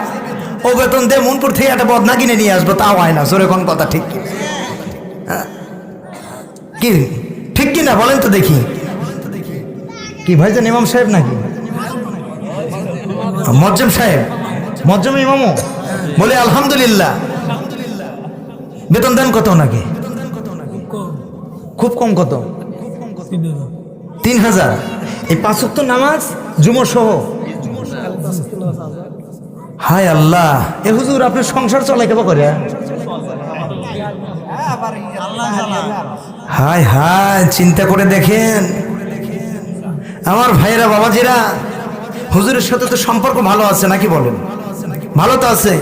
ও বেতন দে, মনপুর থেকে একটা বদনা কিনে নিয়ে আসবো, তাও হয় না। জোরে কোন কথা ঠিক কিনা? কি ঠিক কিনা বলেন তো দেখি? কি ভাইজান ইমাম সাহেব নাকি মুয়াজ্জিম সাহেব? মুয়াজ্জিম ইমামও বলে আলহামদুলিল্লাহ। বেতন দেন কত নাকি? খুব কম। কত? 3000। এই 5 ওয়াক্ত নামাজ জুমা সহ? হায় আল্লাহ, এ হুজুর আপনার সংসার চলে কেবা করে? হায় হায়, চিন্তা করে দেখেন আমার ভাইয়েরা, বাবাজিরা, হুজুরের সাথে তো সম্পর্ক ভালো আছে নাকি বলেন? ভালো তো আছে।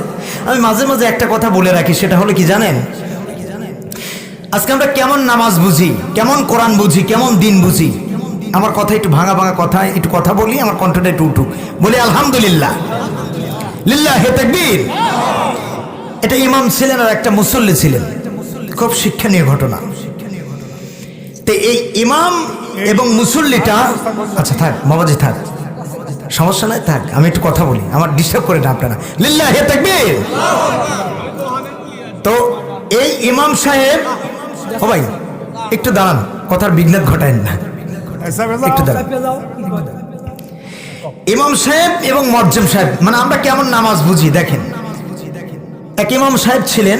আমি মাঝে মাঝে একটা কথা বলে রাখি, সেটা হলো কি জানেন? আজকে আমরা কেমন নামাজ বুঝি, কেমন কোরআন বুঝি, কেমন দিন বুঝি। আমার কথা একটু ভাঙা ভাঙা কথা, একটু কথা বলি, আমার কণ্ঠটা একটু উঠুক, বলি আলহামদুলিল্লাহ, লিল্লাহি তাকবীর। এটা ইমাম ছিলেন আর একটা মুসল্লি ছিলেন, খুব শিক্ষণীয় ঘটনা। তো এই ইমাম এবং মুসল্লিটা, আচ্ছা থাক বাবাজি থাক, সমস্যা নাই, থাক, আমি একটু কথা বলি, আমার ডিস্টার্ব করে না আপনারা। লিল্লাহি তাকবীর। তো এই ইমাম সাহেব, ও ভাই একটু দাঁড়ান, কথার বিঘ্ন ঘটায়েন না। একটু দাঁড়ান। ইমাম সাহেব এবং মুয়াজ্জিম সাহেব, মানে আমরা কেমন নামাজ বুঝি দেখেন। এক ইমাম সাহেব ছিলেন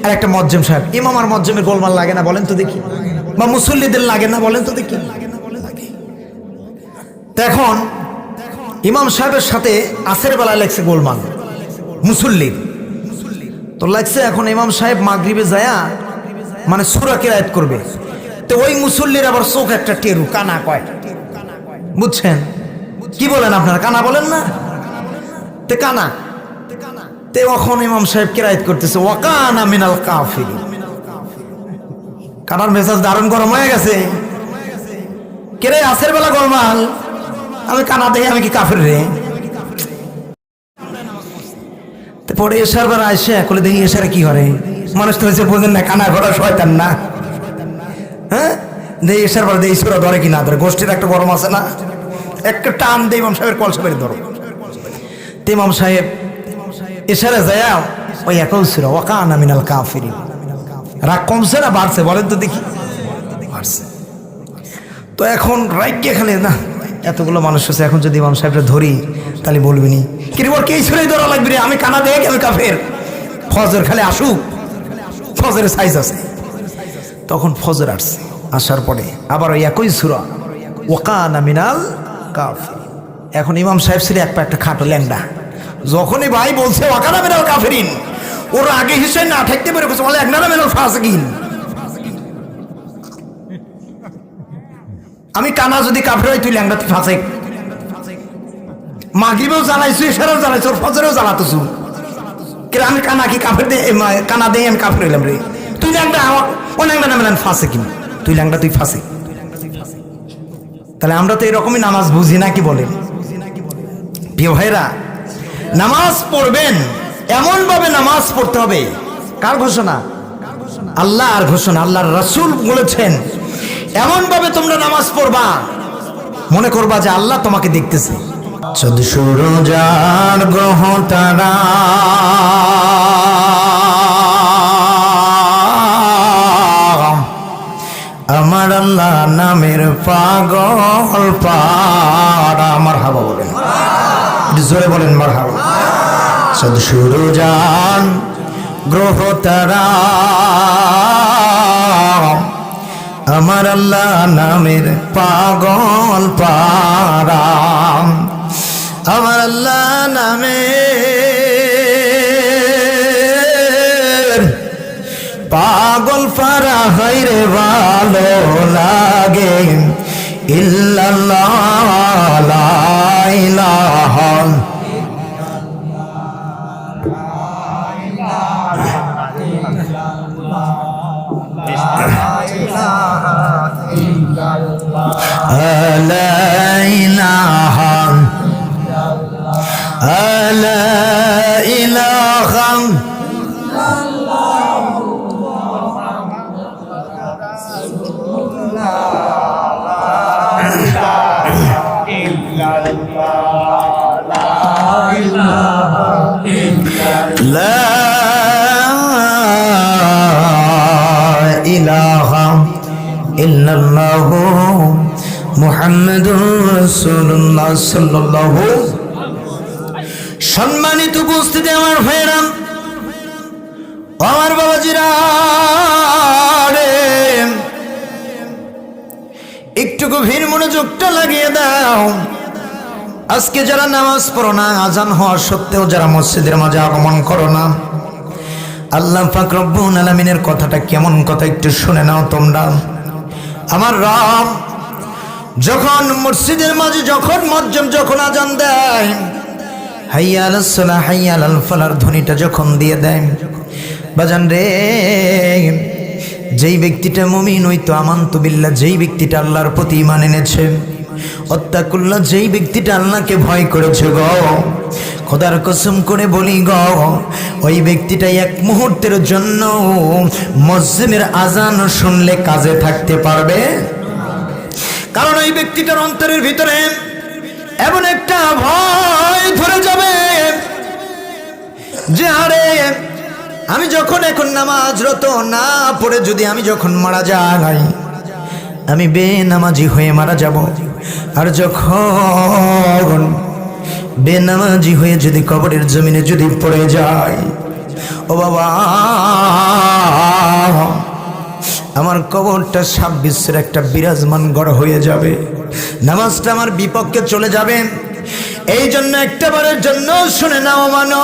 আর একটা মুয়াজ্জিম সাহেব। ইমাম আর মুয়াজ্জিমের গোলমাল লাগে না বলেন তো দেখি, বা মুসল্লিদের লাগে না বলেন তো দেখি। তো এখন ইমাম সাহেবের সাথে আসের বেলায় লাগছে গোলমাল মুসল্লির, তো লাগছে এখন ইমাম সাহেব মাগরিবে যায়া মানে সূরা কিরাত করবে, তো ওই মুসল্লির আবার চোখ একটা টেরু, কানা কয়, বুঝছেন কি বলেন আপনারা, কানা বলেন না, তে কানা। তে এখন ইমাম সাহেব কিরাত করতেছে ওয়াকানা মিনাল কাফিরিন। কানার মেজাজ দারুণ গরম হয়ে গেছে, কেরে আসের বেলা গোলমাল, আমি কানা দেখে আমি কি কাফের রে। পরে এসার বার আসে একলে দেখি এসারে কি করে, মানুষ তো হয়েছে বোঝেন না, কানা ঘোড়া শয়তান না। হ্যাঁ দেখি এসার বার দেখি সুরা ধরে কি না ধরে, গোষ্ঠীর একটা গরম আছে না, একটা টান দিয়ে ইমাম সাহেবের কলসা বেরিয়ে ধরো। তো ইমাম সাহেব এসারে যায় ওই একই সুরা ওয়াকানা মিনাল কাফিরিন। রাগ কমছে না বাড়ছে বলেন তো দেখি, বাড়ছে। তো এখন রাইট এখানে না, এতগুলো মানুষ আছে, এখন যদি ইমাম সাহেবটা ধরি তাহলে বলবি নি কি রে, ওর কে ছুড়ে ধরা লাগবে রে, আমি কানা দেখ আমি কাফের, ফজর খালি আসুক, ফজরের সাইজ আছে। তখন ফজর আসছে, আসার পরে আবার ওই একই সূরা ওয়াকানা মিনাল কাফিরিন। এখন ইমাম সাহেব ছিল এক পা একটা খাটো ল্যাংডা, যখনই ভাই বলছে ওয়াকানা মিনাল কাফিরিন, ওর আগে হিসেবে না থাকতে পারে বলে একনারা মিনাল ফাসিকিন। আমি কানা যদি কাফের হয় তুই ল্যাংড়া তুই ফাঁসে, মাগরিবেও জ্বালাইছু, এশারেও জ্বালাইছু, ফজরেও জ্বালাতেছু, কিন্তু আমি কানা কি কাফের দে, কানা দিয়ে আমি কাফের হইলাম রে, তুই ল্যাংড়া ও ল্যাংড়া না মেলান ফাঁসে কিনা, তুই ল্যাংড়া তুই ফাঁসে। তাহলে আমরা তো এরকমই নামাজ বুঝি না কি বলেন প্রিয় ভাইরা। নামাজ পড়বেন এমন ভাবে নামাজ পড়তে হবে, কার ঘোষণা? আল্লাহর ঘোষণা। আল্লাহর রাসূল বলেছেন এমন ভাবে তোমরা নামাজ পড়বা মনে করবা যে আল্লাহ তোমাকে দেখতেছে। চতুর্যার গ্রহ তারা আমার আল্লাহ নামের পাগল পাড়া। মারহাবা বলেন, জোরে বলেন মারহাবা। চতুর্যার গ্রহ তারা আমার আল্লাহ নামের পাগল পাড়া, আমার আল্লাহ নামের পাগল পাড়া হাইরে ভালো লাগে, ইল্লাল্লাহ লা ইলাহা ইল্লাল্লাহু মুহাম্মাদুর রাসূলুল্লাহ সাল্লাল্লাহু। সম্মানিত উপস্থিতি আমার ভাইরা, আমার বাবাজিরা রে, একটু গভীর মনোযোগটা লাগিয়ে দাও। আজকে যারা নামাজ পড়ো না, আজান হওয়া সত্ত্বেও যারা মসজিদের মাঝে আগমন করো না, আল্লাহ পাক রব্বুল আলামিনের কথাটা কেমন কথা একটু শুনে নাও তোমরা। আমার রব যখন মসজিদের মাঝে যখন মুয়াজ্জিন যখন আজান দেয়, হাইয়া আলাস সালাহ হাইয়া আলাল ফালার ধ্বনিটা যখন দিয়ে দেয়, বাজান রে, যেই ব্যক্তিটা মুমিন হইতো আমানতু বিল্লাহ, যেই ব্যক্তিটা আল্লাহর প্রতি ঈমান এনেছে, ওয়াত্তাকুল্লাহ, যেই ব্যক্তিটা আল্লাহকে ভয় করেছে গো, খোদার কসম করে বলি গো, ওই ব্যক্তিটা এক মুহূর্তের জন্য মুয়াজ্জিনের আজান শুনলে কাজে থাকতে পারবে, কারণ ওই ব্যক্তিটার অন্তরের ভিতরে এমন একটা ভয় ধরে যাবে যে আরে আমি যখন এখন নামাজরত না পড়ে যদি আমি যখন মারা যাই, আমি বেনামাজি হয়ে মারা যাব। আর যখন বেনামাজি হয়ে যদি কবরের জমিনে যদি পড়ে যায়, ও বাবা, আমার কবরটা 26 একটা বিরাজমান গড় হয়ে যাবে, নামাজটা আমার বিপক্ষে চলে যাবে। এই জন্য একটাবারের জন্য শুনে নাও মানুষ,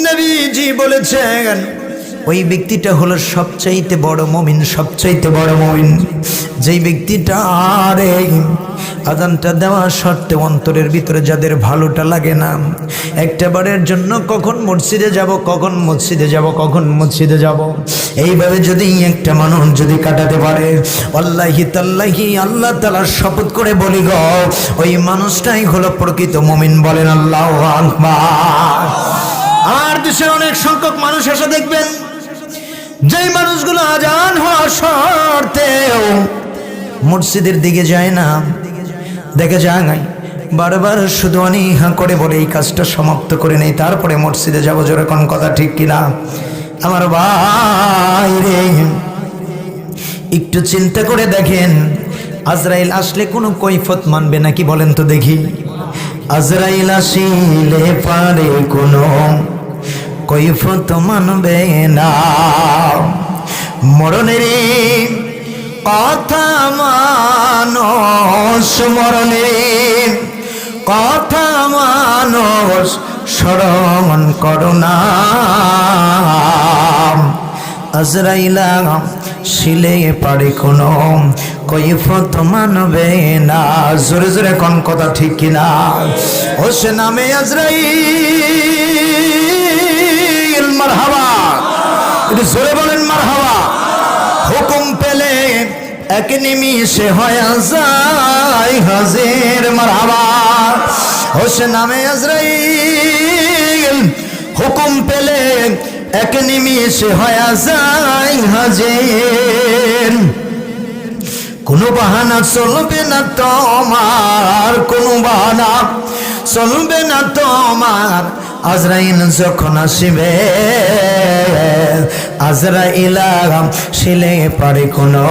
নবীজি বলেছেন ওই ব্যক্তিটা হলো সবচাইতে বড় মুমিন, সবচাইতে বড় মুমিন যেই ব্যক্তিটা আরে আযানটা দেওয়া সত্ত্বেও অন্তরের ভিতরে যাদের ভালোটা লাগে না, একটাবারের জন্য কখন মসজিদে যাব, কখন মসজিদে যাব, কখন মসজিদে যাব, এইভাবে যদি একটা মানুষ যদি কাটাতে পারে, আল্লাহি তাল্লাহি আল্লাহ তাআলার শপথ করে বলি গো, ওই মানুষটাই হলো প্রকৃত মুমিন। বলেন আল্লাহু আকবার। আর দেশে অনেক সংখ্যক মানুষ এসে দেখবেন, যেই মানুষগুলো আজান হওয়ার শর্তেও মসজিদের দিকে যায় না, দেখে যায় বারবার শুধু অনীহা করে বলে এই কাজটা সমাপ্ত করে নেই, তারপরে মসজিদে যাবো। যেরকম কথা ঠিক কিনা আমার ভাই রে? একটু চিন্তা করে দেখেন, আজরাইল আসলে কোনো কৈফত মানবে নাকি বলেন তো দেখি? আজরাইল আসিলে পারে কোনো কৈফত মানবে না, মরণের কথা মানুষ, মরণের কথা মানুষ স্মরণ করুণা, আজরাইলা শিলে পারে কোনো কৈফত মানবে না। জোরে জোরে কোন কথা ঠিক কিনা? ও সে নামে আজরাইল, মারহাবা, একটু জোরে বলেন মারহাবা। হুকুম পেলে এক নিমিষে হয়ে যায় হাজির, মারহাবা। ও সে নামে আজরাইল, হুকুম পেলে এক নিমিষে হয়ে যায় হাজির। কোনো বাহানা চলবে না তোমার, কোনো বাহানা চলবে না তোমার, আজরাইল যখন আসিবে, আজরাইলা শিলে পারে কোনো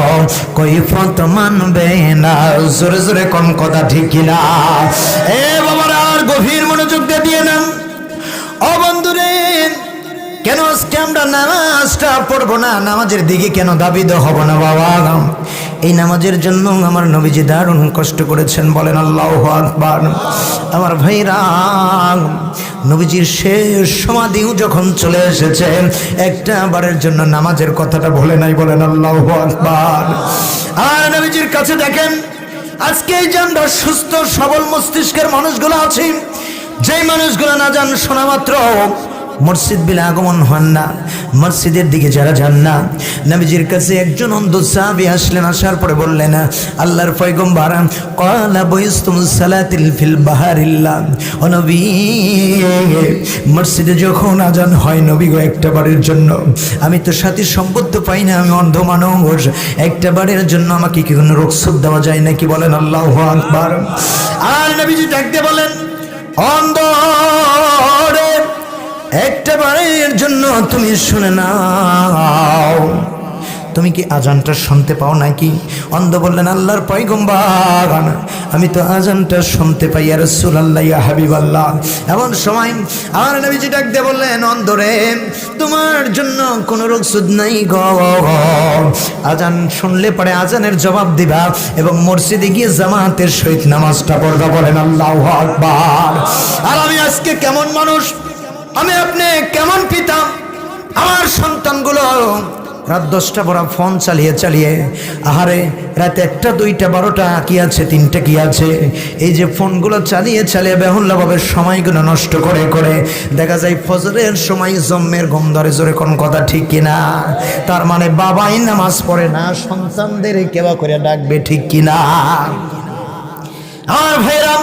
কৈফত মানবে না। জোরে জোরে কোন কথা ঠিক কিনা? এ বাবারা, আর গভীর মনোযোগ দিয়ে নেন। ও বন্ধুরে, কেন আজকে আমরা নামাজটা পড়বো না? নামাজের দিকে কেন দাবিত হব না বাবা? এই নামাজের জন্য আমার নবীজি দারুণ কষ্ট করেছেন। বলেন আল্লাহু আকবার। আমার ভাইরা, নবীজির শেষ সমাধিও যখন চলে এসেছে, একটা বারের জন্য নামাজের কথাটা বলে নাই। বলেন আল্লাহু আকবার। আর নবীজির কাছে দেখেন, আজকে এই যে আমরা সুস্থ সবল মস্তিষ্কের মানুষগুলো আছি, যেই মানুষগুলো না যান শোনা মাত্র মসজিদ বিলে আগমন হন না, মসজিদের দিকে যারা যান না, নবীজির কাছে একজন অন্ধ সাহাবী আসলেন। আসার পরে বললেন, আল্লাহর পয়গম্বর, ক্বালা বুইসতুম সালাতিল ফিল বাহারিল্লাহ, ও নবী, মসজিদে যখন আজান হয় নবী গো, একটা বারের জন্য আমি তো সাথী সম্পত্ত পাই না, আমি অন্ধ মানুষ, একটা বারের জন্য আমাকে কি কোনো রুখসত দেওয়া যায় নাকি? বলেন আল্লাহু আকবার। আর নবীজি ডাকতে বলেন, অন্ধ রে, একটা বারের জন্য তুমি শুনে নাও, তুমি কি আজানটা শুনতে পাও নাকি? অন্ধ বললেন, আল্লাহর পয়গম্বর, আমি তো আজানটা শুনতে পাই ইয়া রাসূলুল্লাহ, ইয়া হাবিবাল্লাহ। এমন সময় আমার নবীজি ডাক দিয়ে বললেন, অন্ধ রে, তোমার জন্য কোনো রুখসত নাই গো, আজান শুনলে পরে আজানের জবাব দিবা এবং মসজিদে গিয়ে জামাতের সহিত নামাজটা পড়বা। বলেন আল্লাহু আকবার। আর আমি আজকে কেমন মানুষ, আমি আপনি কেমন পিতা, আমার সন্তানগুলো রাত 10টা পর ফোন চালিয়ে চালিয়ে, আহারে রাত 1টা 2টা 12টা কি আছে 3টা কি আছে, এই যে ফোনগুলো চালিয়ে চালিয়ে বেহুল্লাভাবে সময়গুলো নষ্ট করে করে দেখা যায় ফজরের সময় জম্মের ঘুম ধরে। জোরে কোন কথা ঠিক কিনা? তার মানে বাবাই নামাজ পড়ে না, সন্তানদের কেবা করে ডাকবে, ঠিক কিনা? আমার ভাইরা,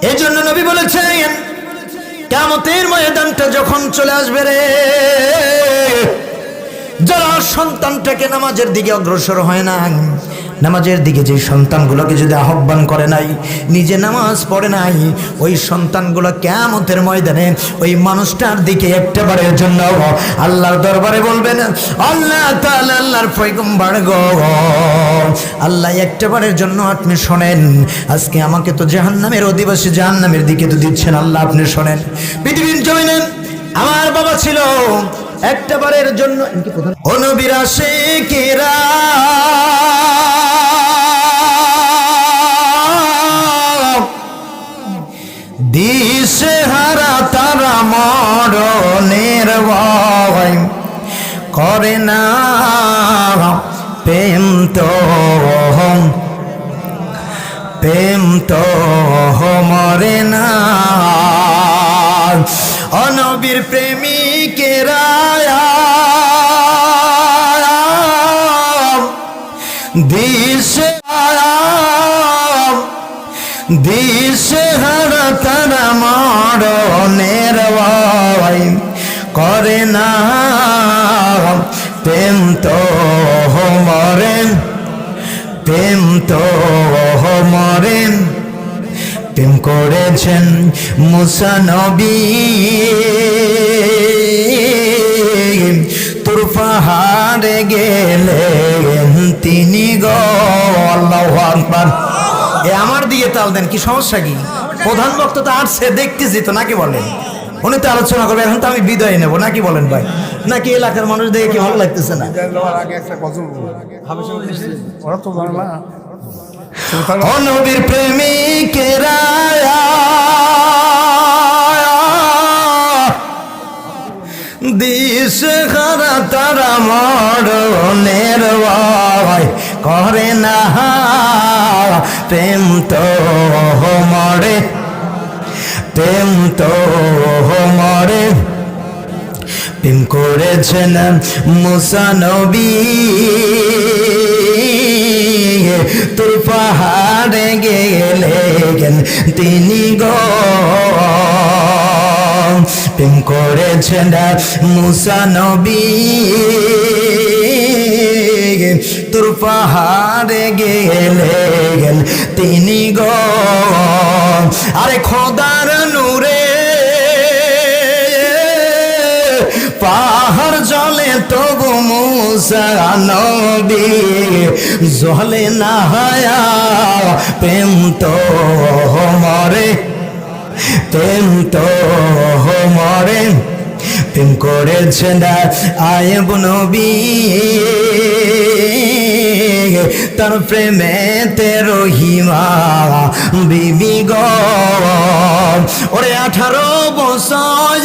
এই জন্য নবী বলেছেন, কিয়ামতের ময়দানটা যখন চলে আসবে রে, যারা সন্তানটাকে নামাজের দিকে অগ্রসর হয় না, নামাজের দিকে যে সন্তানগুলোকে যদি আহ্বান করে নাই, নিজে নামাজ পড়ে নাই, ওই সন্তানগুলো কিয়ামতের ময়দানে ওই মানুষটার দিকে একটাবারের জন্য আল্লাহর দরবারে বলবেন, আল্লাহ তাআলা, আল্লাহর পয়গম্বর গো, আল্লাহ একটাবারের জন্য আপনি শোনেন, আজকে আমাকে তো জাহান্নামের অধিবাসী, জাহান্নামের দিকে তো দিচ্ছেন, আল্লাহ আপনি শোনেন। পৃথিবীর জমিনে আমার বাবা ছিল, একটাবারের জন্য ও নবীর আশিকেরা দিশেহারা, তারা মরণের ভয় করে না, প্রেম তো মরে না। অনবীর প্রেমিকেরা দিশেহারা, তারা মরণের ভয় করে না, প্রেম তো মরে, প্রেম তো মরে। প্রেম করেছেন মুসা নবী, তোর পাহাড়ে গেলেন তিনি গো। আল্লাহু আকবার। এ আমার দিকে তাল দেন, কি সমস্যা কি? প্রধান বক্তা তো আসছে, দেখতেছি তো, নাকি বলেন? উনি তো আলোচনা করবে, এখন তো আমি বিদায় নেবো, নাকি বলেন ভাই? নাকি এলাকার মানুষ দেখে কি ভালো লাগতেছে না? নবীর প্রেমিকেরা দিশেহারা, তারা মরণের ভয় করে না, প্রেম তো মরে, প্রেম তো মরে। প্রেম করেছেন মুসা নবী, তোর পাহাড়ে গেলেন তিনি গো। প্রেম করেছেন মুসা নবী, তোর পাহাড়ে গেলেন তিনি গো। আরে খোদার নূরে পাহাড় জলে, তবু মুসা নবী জলে না, প্রেম তো মরে, প্রেম তো মরে। প্রেম করেছেন আয়েব নবী, তার প্রেমেতে রহিমা বিবি গো। ওরে 18 বছর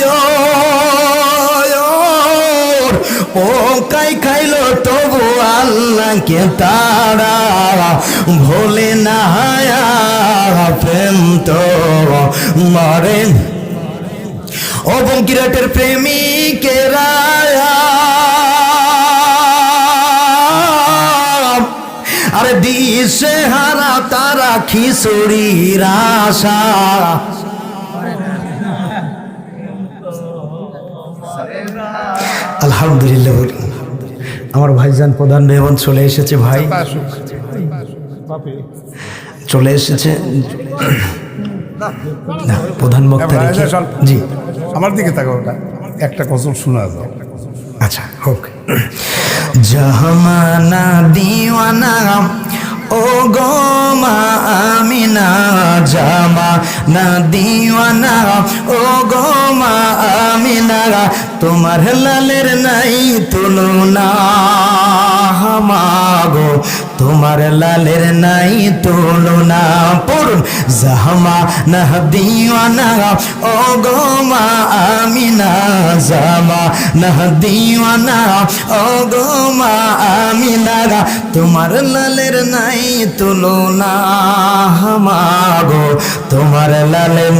পোকাই খাইল, তবু আল্লাহকে তারা ভোলে না, প্রেম তো মরে। ও বঙ্কিরাটের প্রেমিকেরা আরে দিশেহারা, তারা খিচুড়ির আশা। আলহামদুলিল্লাহ। আমার ভাইজান প্রধান মেহমান চলে এসেছে, ভাই চলে এসেছে। না, প্রধান বক্তা জি আমার দিকে তাকাও, একটা কসম শোনা যাও। আচ্ছা হোক। জামানা দিওয়ানা ও গো মা আমিনা, জামানা দিওয়ানা ও গো মা আমিনা, তোমার লালের নাই তুলনা, মাগো তোমার লালের নাই তুলনা। পড়ুন, জামানা দিওয়ানা ও গো মা আমিনা, জামানা দিওয়ানা ও গো মা আমিনা, তোমার লালের নাই তুলনা, মাগো তোমার লালের,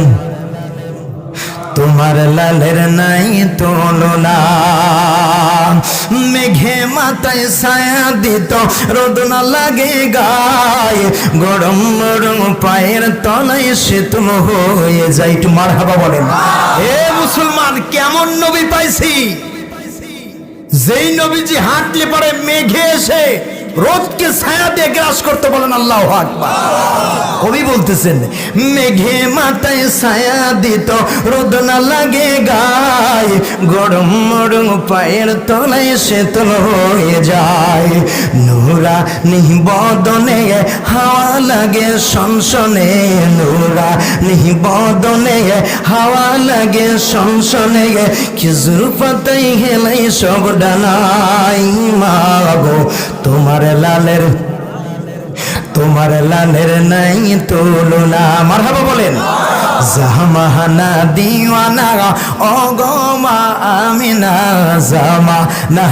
তোমার লালের নাই তুলনা। মেঘে মাথায় ছায়া দিত, রোদ না লাগে গায়ে, গরম গরম পায়ের তলায় শীতল হয়ে যায়। একটু মারহাবা বলেন। এ মুসলমান, কেমন নবী পাইছি, যেই নবীজি হাঁটলে পরে মেঘে এসে রোদকে ছায়া দিয়ে গ্রাস করতে বলেন আল্লাহু আকবার। কবি বলতেছেন মেঘে মাথায় ছায়া দিত রোদ না লাগে গায়ে, গরম মরম পায়ের তলায় শীতল হয়ে যায়। নুরা নিবদনে হাওয়া লাগে সনসনে, নুরা নিবদনে হাওয়া লাগে সনসনে, খেজুর পাতাই হেলাই সব ডানাই। মাগো তোমার লালের নাই তুলনা। মারহাবা বলেন। জামানা দিওয়ানা ও গো মা আমিনা, জামানা